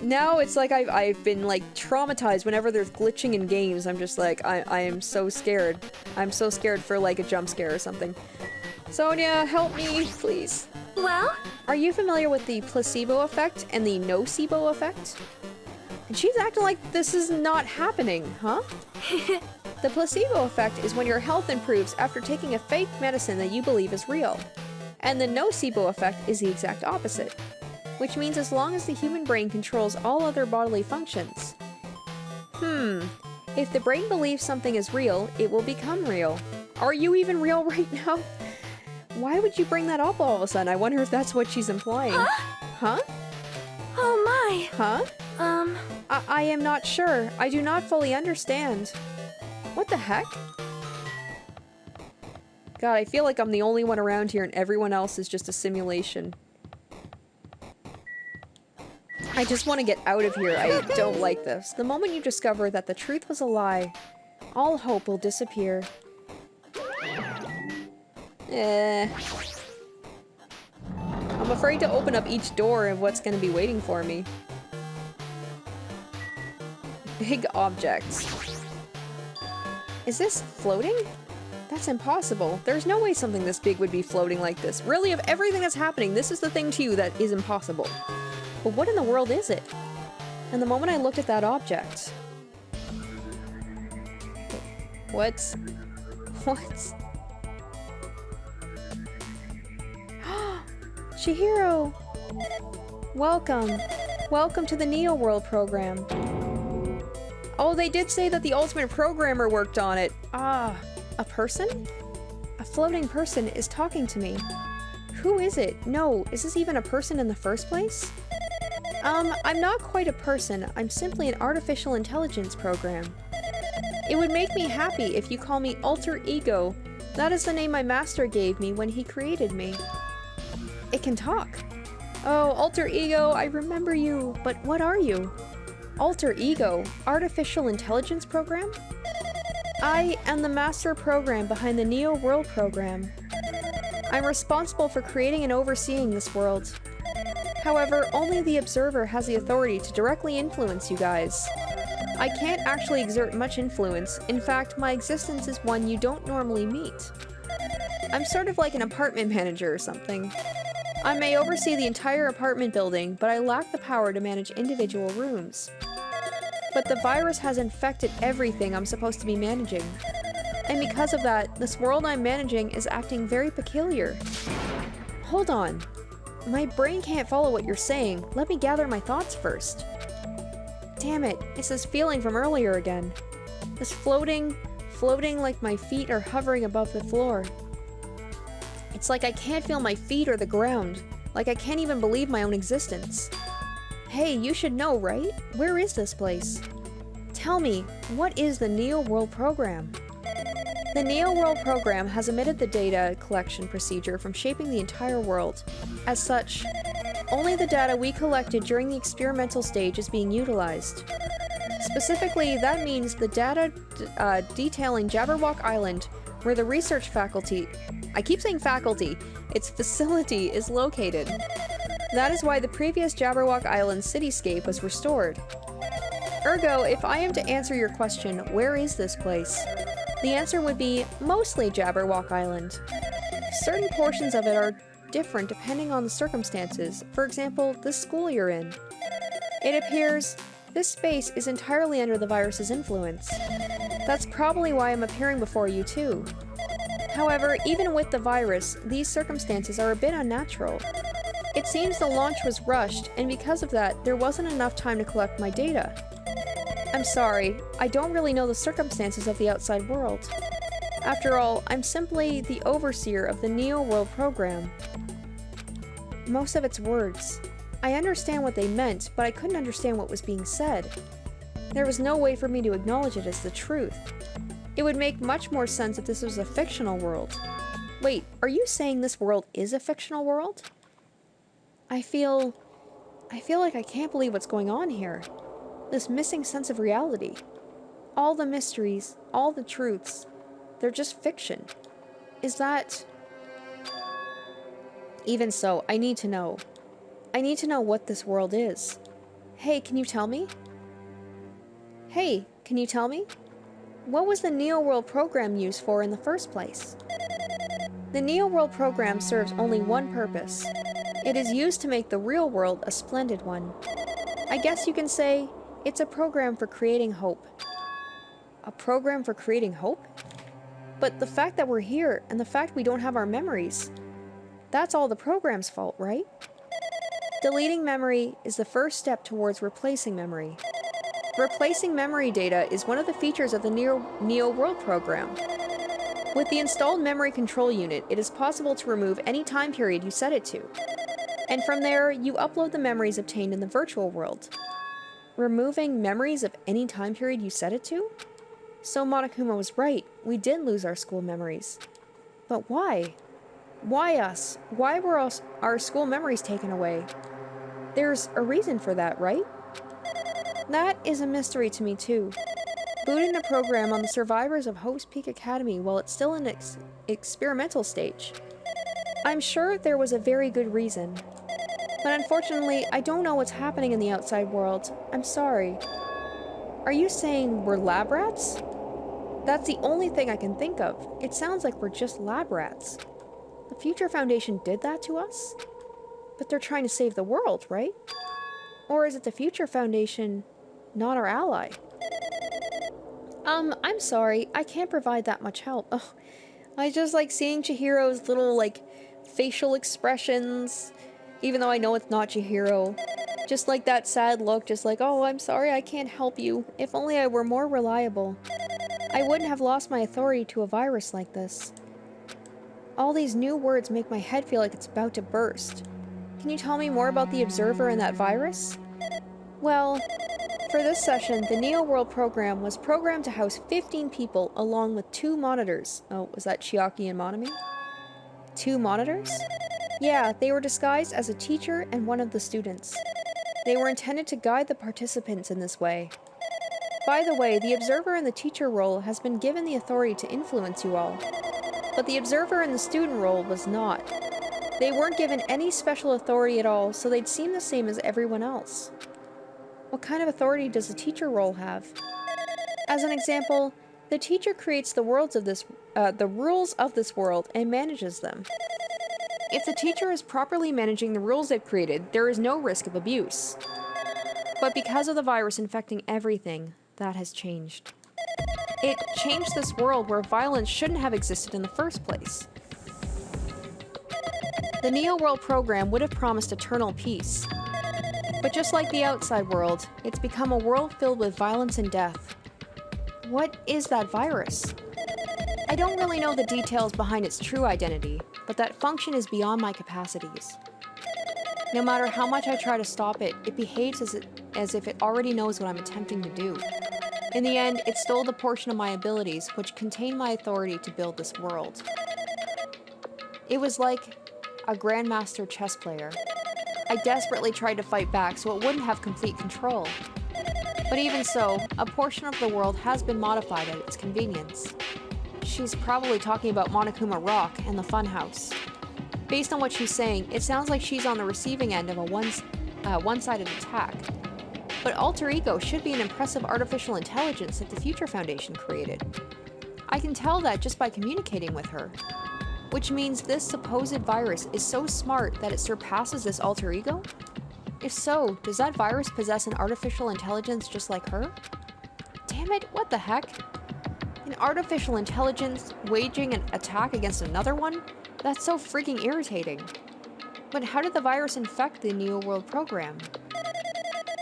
now it's like I've been like traumatized whenever there's glitching in games. I'm just like, I am so scared. I'm so scared for like a jump scare or something. Sonia, help me, please. Well? Are you familiar with the placebo effect and the nocebo effect? And she's acting like this is not happening, huh? The placebo effect is when your health improves after taking a fake medicine that you believe is real. And the nocebo effect is the exact opposite. Which means as long as the human brain controls all other bodily functions. If the brain believes something is real, it will become real. Are you even real right now? Why would you bring that up all of a sudden? I wonder if that's what she's implying. Huh? Oh my. Huh? I am not sure. I do not fully understand. What the heck? God, I feel like I'm the only one around here and everyone else is just a simulation. I just want to get out of here. I don't like this. The moment you discover that the truth was a lie, all hope will disappear. I'm afraid to open up each door of what's going to be waiting for me. Big objects. Is this floating? That's impossible. There's no way something this big would be floating like this. Really, of everything that's happening, this is the thing to you that is impossible. But what in the world is it? And the moment I looked at that object... What? Chihiro! Welcome. Welcome to the Neo World program. Oh, they did say that the ultimate programmer worked on it. Ah, a person? A floating person is talking to me. Who is it? No, is this even a person in the first place? I'm not quite a person. I'm simply an artificial intelligence program. It would make me happy if you call me Alter Ego. That is the name my master gave me when he created me. It can talk. Oh, Alter Ego, I remember you. But what are you? Alter Ego, artificial intelligence program? I am the master program behind the Neo World program. I'm responsible for creating and overseeing this world. However, only the observer has the authority to directly influence you guys. I can't actually exert much influence. In fact, my existence is one you don't normally meet. I'm sort of like an apartment manager or something. I may oversee the entire apartment building, but I lack the power to manage individual rooms. But the virus has infected everything I'm supposed to be managing. And because of that, this world I'm managing is acting very peculiar. Hold on. My brain can't follow what you're saying. Let me gather my thoughts first. Damn it, it's this feeling from earlier again. This floating like my feet are hovering above the floor. It's like I can't feel my feet or the ground. Like I can't even believe my own existence. Hey, you should know, right? Where is this place? Tell me, what is the Neo World Program? The Neo World Program has omitted the data collection procedure from shaping the entire world. As such, only the data we collected during the experimental stage is being utilized. Specifically, that means the data detailing Jabberwock Island, where the research faculty— I keep saying faculty, its facility is located. That is why the previous Jabberwock Island cityscape was restored. Ergo, if I am to answer your question, where is this place? The answer would be mostly Jabberwock Island. Certain portions of it are different depending on the circumstances. For example, the school you're in. It appears this space is entirely under the virus's influence. That's probably why I'm appearing before you too. However, even with the virus, these circumstances are a bit unnatural. It seems the launch was rushed, and because of that, there wasn't enough time to collect my data. I'm sorry, I don't really know the circumstances of the outside world. After all, I'm simply the overseer of the Neo World Program. Most of its words. I understand what they meant, but I couldn't understand what was being said. There was no way for me to acknowledge it as the truth. It would make much more sense if this was a fictional world. Wait, are you saying this world is a fictional world? I feel like I can't believe what's going on here. This missing sense of reality. All the mysteries, all the truths, they're just fiction. Is that... Even so, I need to know. I need to know what this world is. Hey, can you tell me? Hey, can you tell me? What was the Neo World Program used for in the first place? The Neo World Program serves only one purpose. It is used to make the real world a splendid one. I guess you can say it's a program for creating hope. A program for creating hope? But the fact that we're here and the fact we don't have our memories, that's all the program's fault, right? Deleting memory is the first step towards replacing memory. Replacing memory data is one of the features of the Neo World Program. With the installed memory control unit, it is possible to remove any time period you set it to. And from there, you upload the memories obtained in the virtual world. Removing memories of any time period you set it to? So Monokuma was right, we did lose our school memories. But why? Why us? Why were our school memories taken away? There's a reason for that, right? That is a mystery to me too. Booting the program on the survivors of Hope's Peak Academy while it's still in its experimental stage. I'm sure there was a very good reason. But unfortunately, I don't know what's happening in the outside world. I'm sorry. Are you saying we're lab rats? That's the only thing I can think of. It sounds like we're just lab rats. The Future Foundation did that to us? But they're trying to save the world, right? Or is it the Future Foundation not our ally? I'm sorry, I can't provide that much help. Ugh. I just like seeing Chihiro's little, facial expressions, even though I know it's not Chihiro. Just like that sad look, just like, oh, I'm sorry, I can't help you. If only I were more reliable. I wouldn't have lost my authority to a virus like this. All these new words make my head feel like it's about to burst. Can you tell me more about the Observer and that virus? Well, for this session, the Neo World Program was programmed to house 15 people along with 2 monitors. Oh, was that Chiaki and Monami? 2 monitors? Yeah, they were disguised as a teacher and one of the students. They were intended to guide the participants in this way. By the way, the Observer in the teacher role has been given the authority to influence you all. But the Observer in the student role was not. They weren't given any special authority at all, so they'd seem the same as everyone else. What kind of authority does the teacher role have? As an example, the teacher creates the rules of this world and manages them. If the teacher is properly managing the rules they've created, there is no risk of abuse. But because of the virus infecting everything, that has changed. It changed this world where violence shouldn't have existed in the first place. The Neo World program would have promised eternal peace. But just like the outside world, it's become a world filled with violence and death. What is that virus? I don't really know the details behind its true identity, but that function is beyond my capacities. No matter how much I try to stop it, it behaves as if it already knows what I'm attempting to do. In the end, it stole the portion of my abilities which contained my authority to build this world. It was like a grandmaster chess player. I desperately tried to fight back so it wouldn't have complete control. But even so, a portion of the world has been modified at its convenience. She's probably talking about Monokuma Rock and the Funhouse. Based on what she's saying, it sounds like she's on the receiving end of a one-sided attack. But Alter Ego should be an impressive artificial intelligence that the Future Foundation created. I can tell that just by communicating with her. Which means this supposed virus is so smart that it surpasses this Alter Ego? If so, does that virus possess an artificial intelligence just like her? Damn it, what the heck? An artificial intelligence waging an attack against another one? That's so freaking irritating. But how did the virus infect the Neo World program?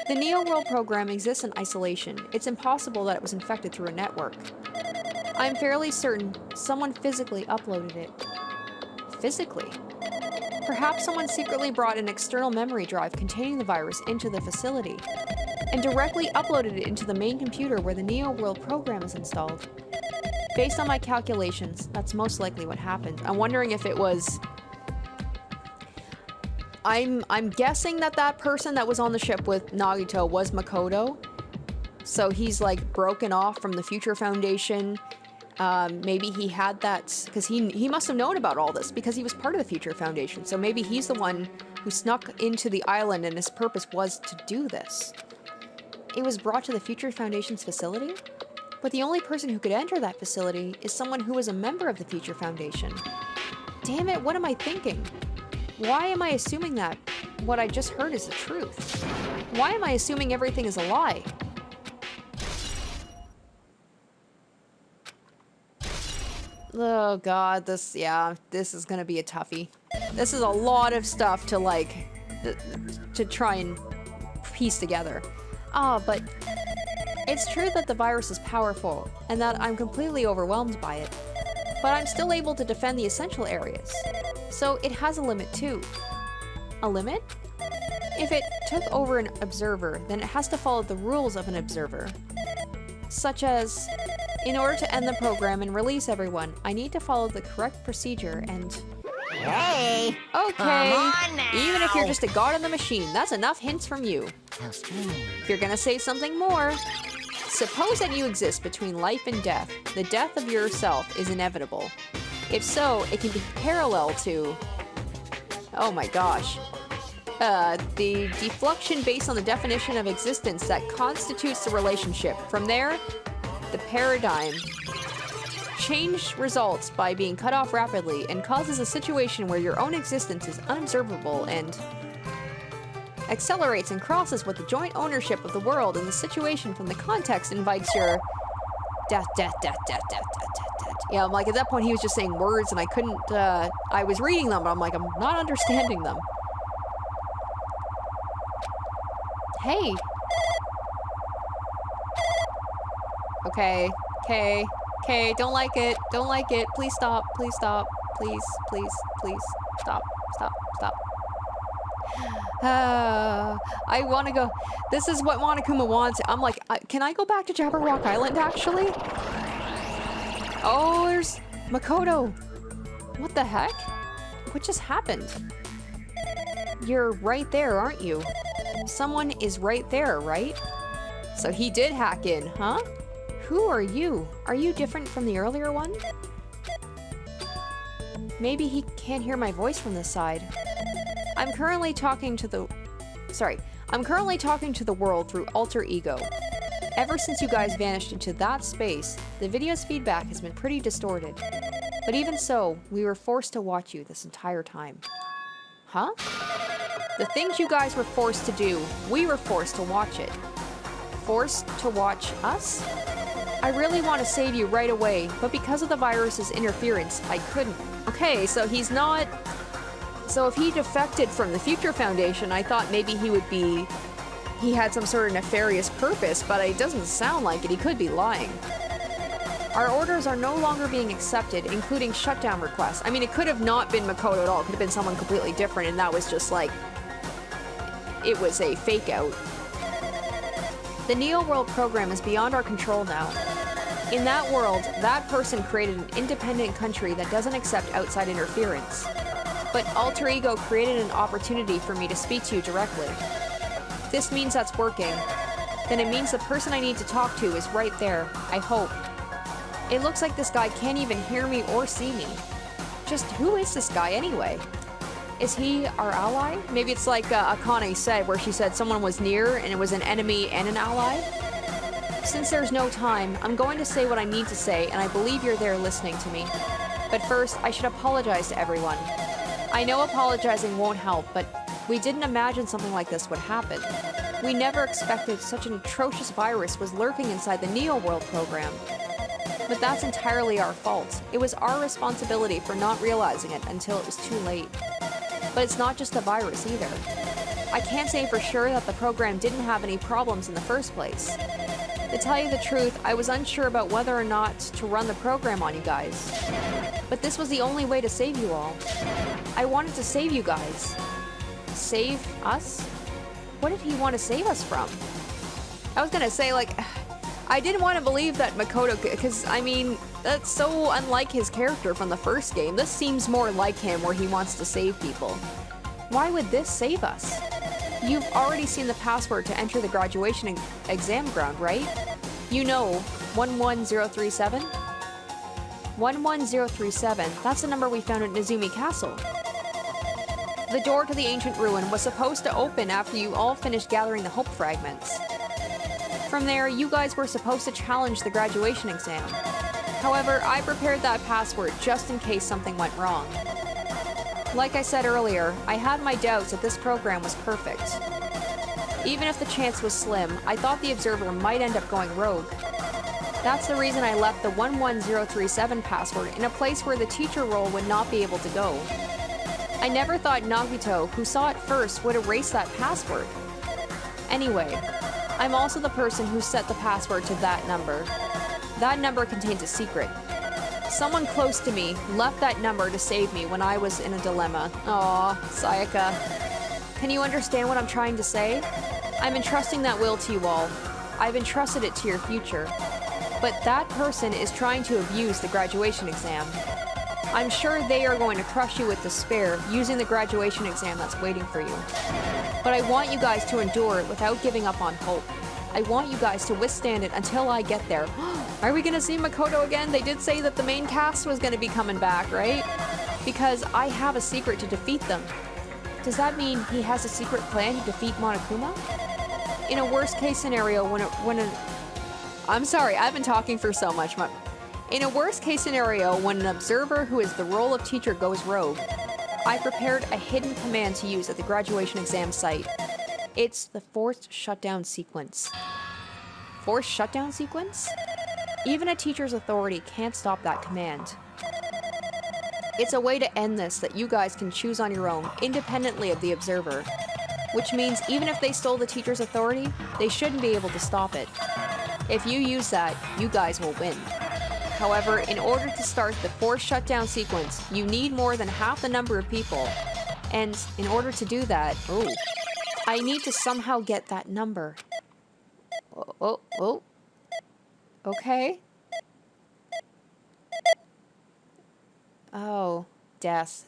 The Neo World program exists in isolation. It's impossible that it was infected through a network. I'm fairly certain someone physically uploaded it. Physically? Perhaps someone secretly brought an external memory drive containing the virus into the facility, and directly uploaded it into the main computer where the Neo World program is installed. Based on my calculations, that's most likely what happened. I'm wondering if it was... I'm guessing that person that was on the ship with Nagito was Makoto. So he's like broken off from the Future Foundation. Maybe he had that, because he must have known about all this because he was part of the Future Foundation. So maybe he's the one who snuck into the island and his purpose was to do this. It was brought to the Future Foundation's facility? But the only person who could enter that facility is someone who was a member of the Future Foundation. Damn it, what am I thinking? Why am I assuming that what I just heard is the truth? Why am I assuming everything is a lie? Oh god, this is gonna be a toughie. This is a lot of stuff to like, to try and piece together. But it's true that the virus is powerful, and that I'm completely overwhelmed by it. But I'm still able to defend the essential areas. So it has a limit too. A limit? If it took over an observer, then it has to follow the rules of an observer. Such as, in order to end the program and release everyone, I need to follow the correct procedure and... Hey! Okay, Come on now. even if you're just a god in the machine, that's enough hints from you. If you're gonna say something more, suppose that you exist between life and death. The death of yourself is inevitable. If so, it can be parallel to... Oh my gosh. The deflection based on the definition of existence that constitutes the relationship. From there, the paradigm change results by being cut off rapidly and causes a situation where your own existence is unobservable and accelerates and crosses with the joint ownership of the world, and the situation from the context invites your death. Yeah, I'm like, at that point he was just saying words and I couldn't, I was reading them, but I'm like, I'm not understanding them. Hey. Okay, don't like it, please stop, please, stop. I want to go. This is what Monokuma wants. I'm like, can I go back to Jabberwock Island, actually? Oh, there's Makoto. What the heck? What just happened? You're right there, aren't you? Someone is right there, right? So he did hack in, huh? Who are you? Are you different from the earlier one? Maybe he can't hear my voice from this side. I'm currently talking to the world through Alter Ego. Ever since you guys vanished into that space, the video's feedback has been pretty distorted. But even so, we were forced to watch you this entire time. Huh? The things you guys were forced to do, we were forced to watch it. Forced to watch us? I really want to save you right away, but because of the virus's interference, I couldn't. Okay, so he's not... So if he defected from the Future Foundation, I thought maybe he had some sort of nefarious purpose, but it doesn't sound like it. He could be lying. Our orders are no longer being accepted, including shutdown requests. I mean, it could have not been Makoto at all. It could have been someone completely different, and that was just like... It was a fake out. The Neo World program is beyond our control now. In that world, that person created an independent country that doesn't accept outside interference. But Alter Ego created an opportunity for me to speak to you directly. This means that's working. Then it means the person I need to talk to is right there, I hope. It looks like this guy can't even hear me or see me. Just who is this guy anyway? Is he our ally? Maybe it's like Akane said, where she said someone was near and it was an enemy and an ally? Since there's no time, I'm going to say what I need to say, and I believe you're there listening to me. But first, I should apologize to everyone. I know apologizing won't help, but we didn't imagine something like this would happen. We never expected such an atrocious virus was lurking inside the Neo World program. But that's entirely our fault. It was our responsibility for not realizing it until it was too late. But it's not just the virus either. I can't say for sure that the program didn't have any problems in the first place. To tell you the truth, I was unsure about whether or not to run the program on you guys. But this was the only way to save you all. I wanted to save you guys. Save us? What did he want to save us from? I was gonna say, like, I didn't want to believe that Makoto, because, I mean, that's so unlike his character from the first game. This seems more like him, where he wants to save people. Why would this save us? You've already seen the password to enter the graduation exam ground, right? You know, 11037? 11037, that's the number we found at Nezumi Castle. The door to the ancient ruin was supposed to open after you all finished gathering the hope fragments. From there, you guys were supposed to challenge the graduation exam. However, I prepared that password just in case something went wrong. Like I said earlier, I had my doubts that this program was perfect. Even if the chance was slim, I thought the observer might end up going rogue. That's the reason I left the 11037 password in a place where the teacher role would not be able to go. I never thought Nagito, who saw it first, would erase that password. Anyway, I'm also the person who set the password to that number. That number contains a secret. Someone close to me left that number to save me when I was in a dilemma. Aw, Sayaka. Can you understand what I'm trying to say? I'm entrusting that will to you all. I've entrusted it to your future. But that person is trying to abuse the graduation exam. I'm sure they are going to crush you with despair using the graduation exam that's waiting for you. But I want you guys to endure it without giving up on hope. I want you guys to withstand it until I get there. Are we gonna see Makoto again? They did say that the main cast was gonna be coming back, right? Because I have a secret to defeat them. Does that mean he has a secret plan to defeat Monokuma? In a worst case scenario, I'm sorry, I've been talking for so much. In a worst case scenario, when an observer who is the role of teacher goes rogue, I prepared a hidden command to use at the graduation exam site. It's the forced shutdown sequence. Forced shutdown sequence? Even a teacher's authority can't stop that command. It's a way to end this that you guys can choose on your own, independently of the observer. Which means even if they stole the teacher's authority, they shouldn't be able to stop it. If you use that, you guys will win. However, in order to start the forced shutdown sequence, you need more than half the number of people. And in order to do that, I need to somehow get that number. Okay. Oh, death.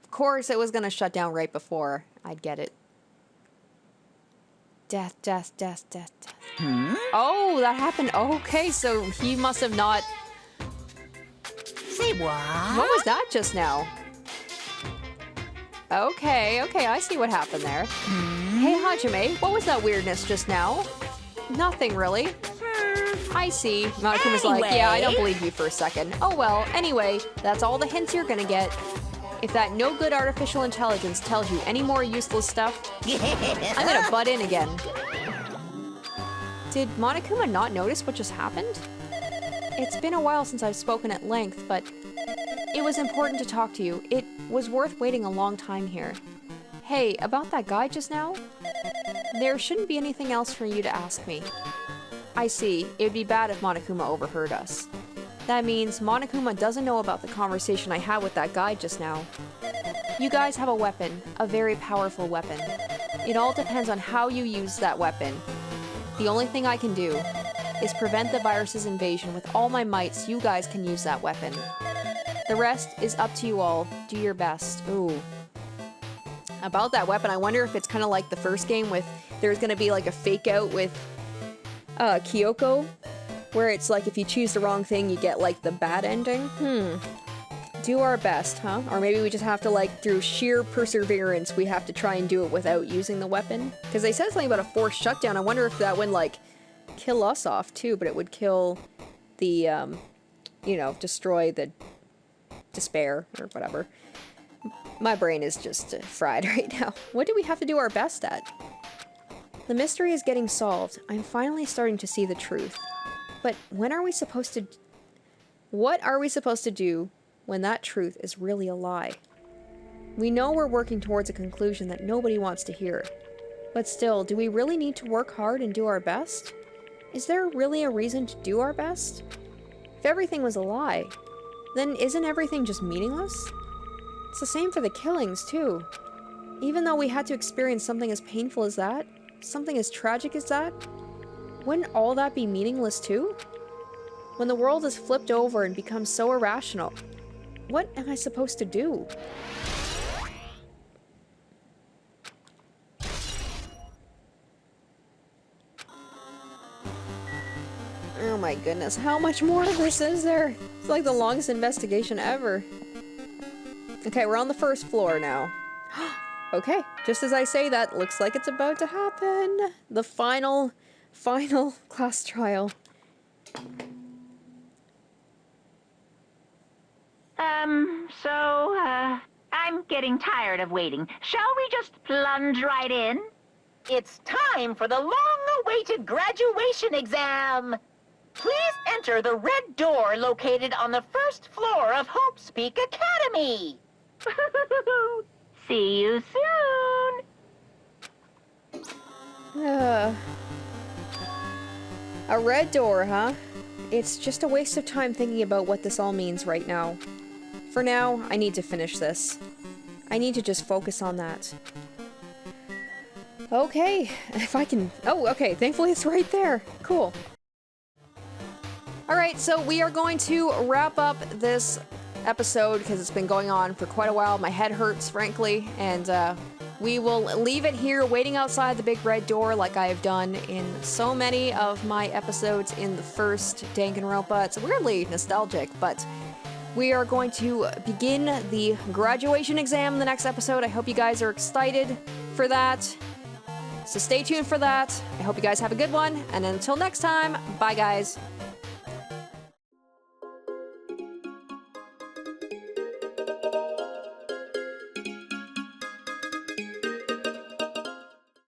Of course it was gonna shut down right before I'd get it. Death. Oh, that happened. Okay, so he must have not... Say what? What was that just now? Okay, I see what happened there. Hey, Hajime, what was that weirdness just now? Nothing, really. I see. Monokuma's like, yeah, I don't Anyway. believe you for a second. Oh well, anyway, that's all the hints you're gonna get. If that no-good artificial intelligence tells you any more useless stuff, I'm gonna butt in again. Did Monokuma not notice what just happened? It's been a while since I've spoken at length, but it was important to talk to you. It was worth waiting a long time here. Hey, about that guy just now? There shouldn't be anything else for you to ask me. I see. It would be bad if Monokuma overheard us. That means Monokuma doesn't know about the conversation I had with that guy just now. You guys have a weapon, a very powerful weapon. It all depends on how you use that weapon. The only thing I can do is prevent the virus's invasion with all my might so you guys can use that weapon. The rest is up to you all. Do your best. Ooh. About that weapon, I wonder if it's kind of like the first game with there's gonna be like a fake out with Kyoko, where it's like if you choose the wrong thing, you get like the bad ending. Do our best, huh? Or maybe we just have to, like, through sheer perseverance, we have to try and do it without using the weapon. Because they said something about a forced shutdown. I wonder if that would, like, kill us off too, but it would kill the, you know, destroy the despair or whatever. My brain is just fried right now. What do we have to do our best at? The mystery is getting solved. I'm finally starting to see the truth. But when are we supposed to... What are we supposed to do when that truth is really a lie? We know we're working towards a conclusion that nobody wants to hear. But still, do we really need to work hard and do our best? Is there really a reason to do our best? If everything was a lie, then isn't everything just meaningless? It's the same for the killings, too. Even though we had to experience something as painful as that, something as tragic as that, wouldn't all that be meaningless, too? When the world is flipped over and becomes so irrational, what am I supposed to do? Oh my goodness, how much more of this is there? It's like the longest investigation ever. Okay, we're on the first floor now. Okay, just as I say that, looks like it's about to happen. The final class trial. I'm getting tired of waiting. Shall we just plunge right in? It's time for the long-awaited graduation exam. Please enter the red door located on the first floor of Hope's Peak Academy. See you soon. A red door, huh? It's just a waste of time thinking about what this all means right now. For now, I need to finish this. I need to just focus on that. Okay, if I can... Oh, okay, thankfully it's right there. Cool. Alright, so we are going to wrap up this episode because it's been going on for quite a while. My head hurts, frankly, and we will leave it here waiting outside the big red door like I have done in so many of my episodes in the first Danganronpa. It's weirdly nostalgic, but we are going to begin the graduation exam in the next episode. I hope you guys are excited for that. So stay tuned for that. I hope you guys have a good one, and until next time, bye guys.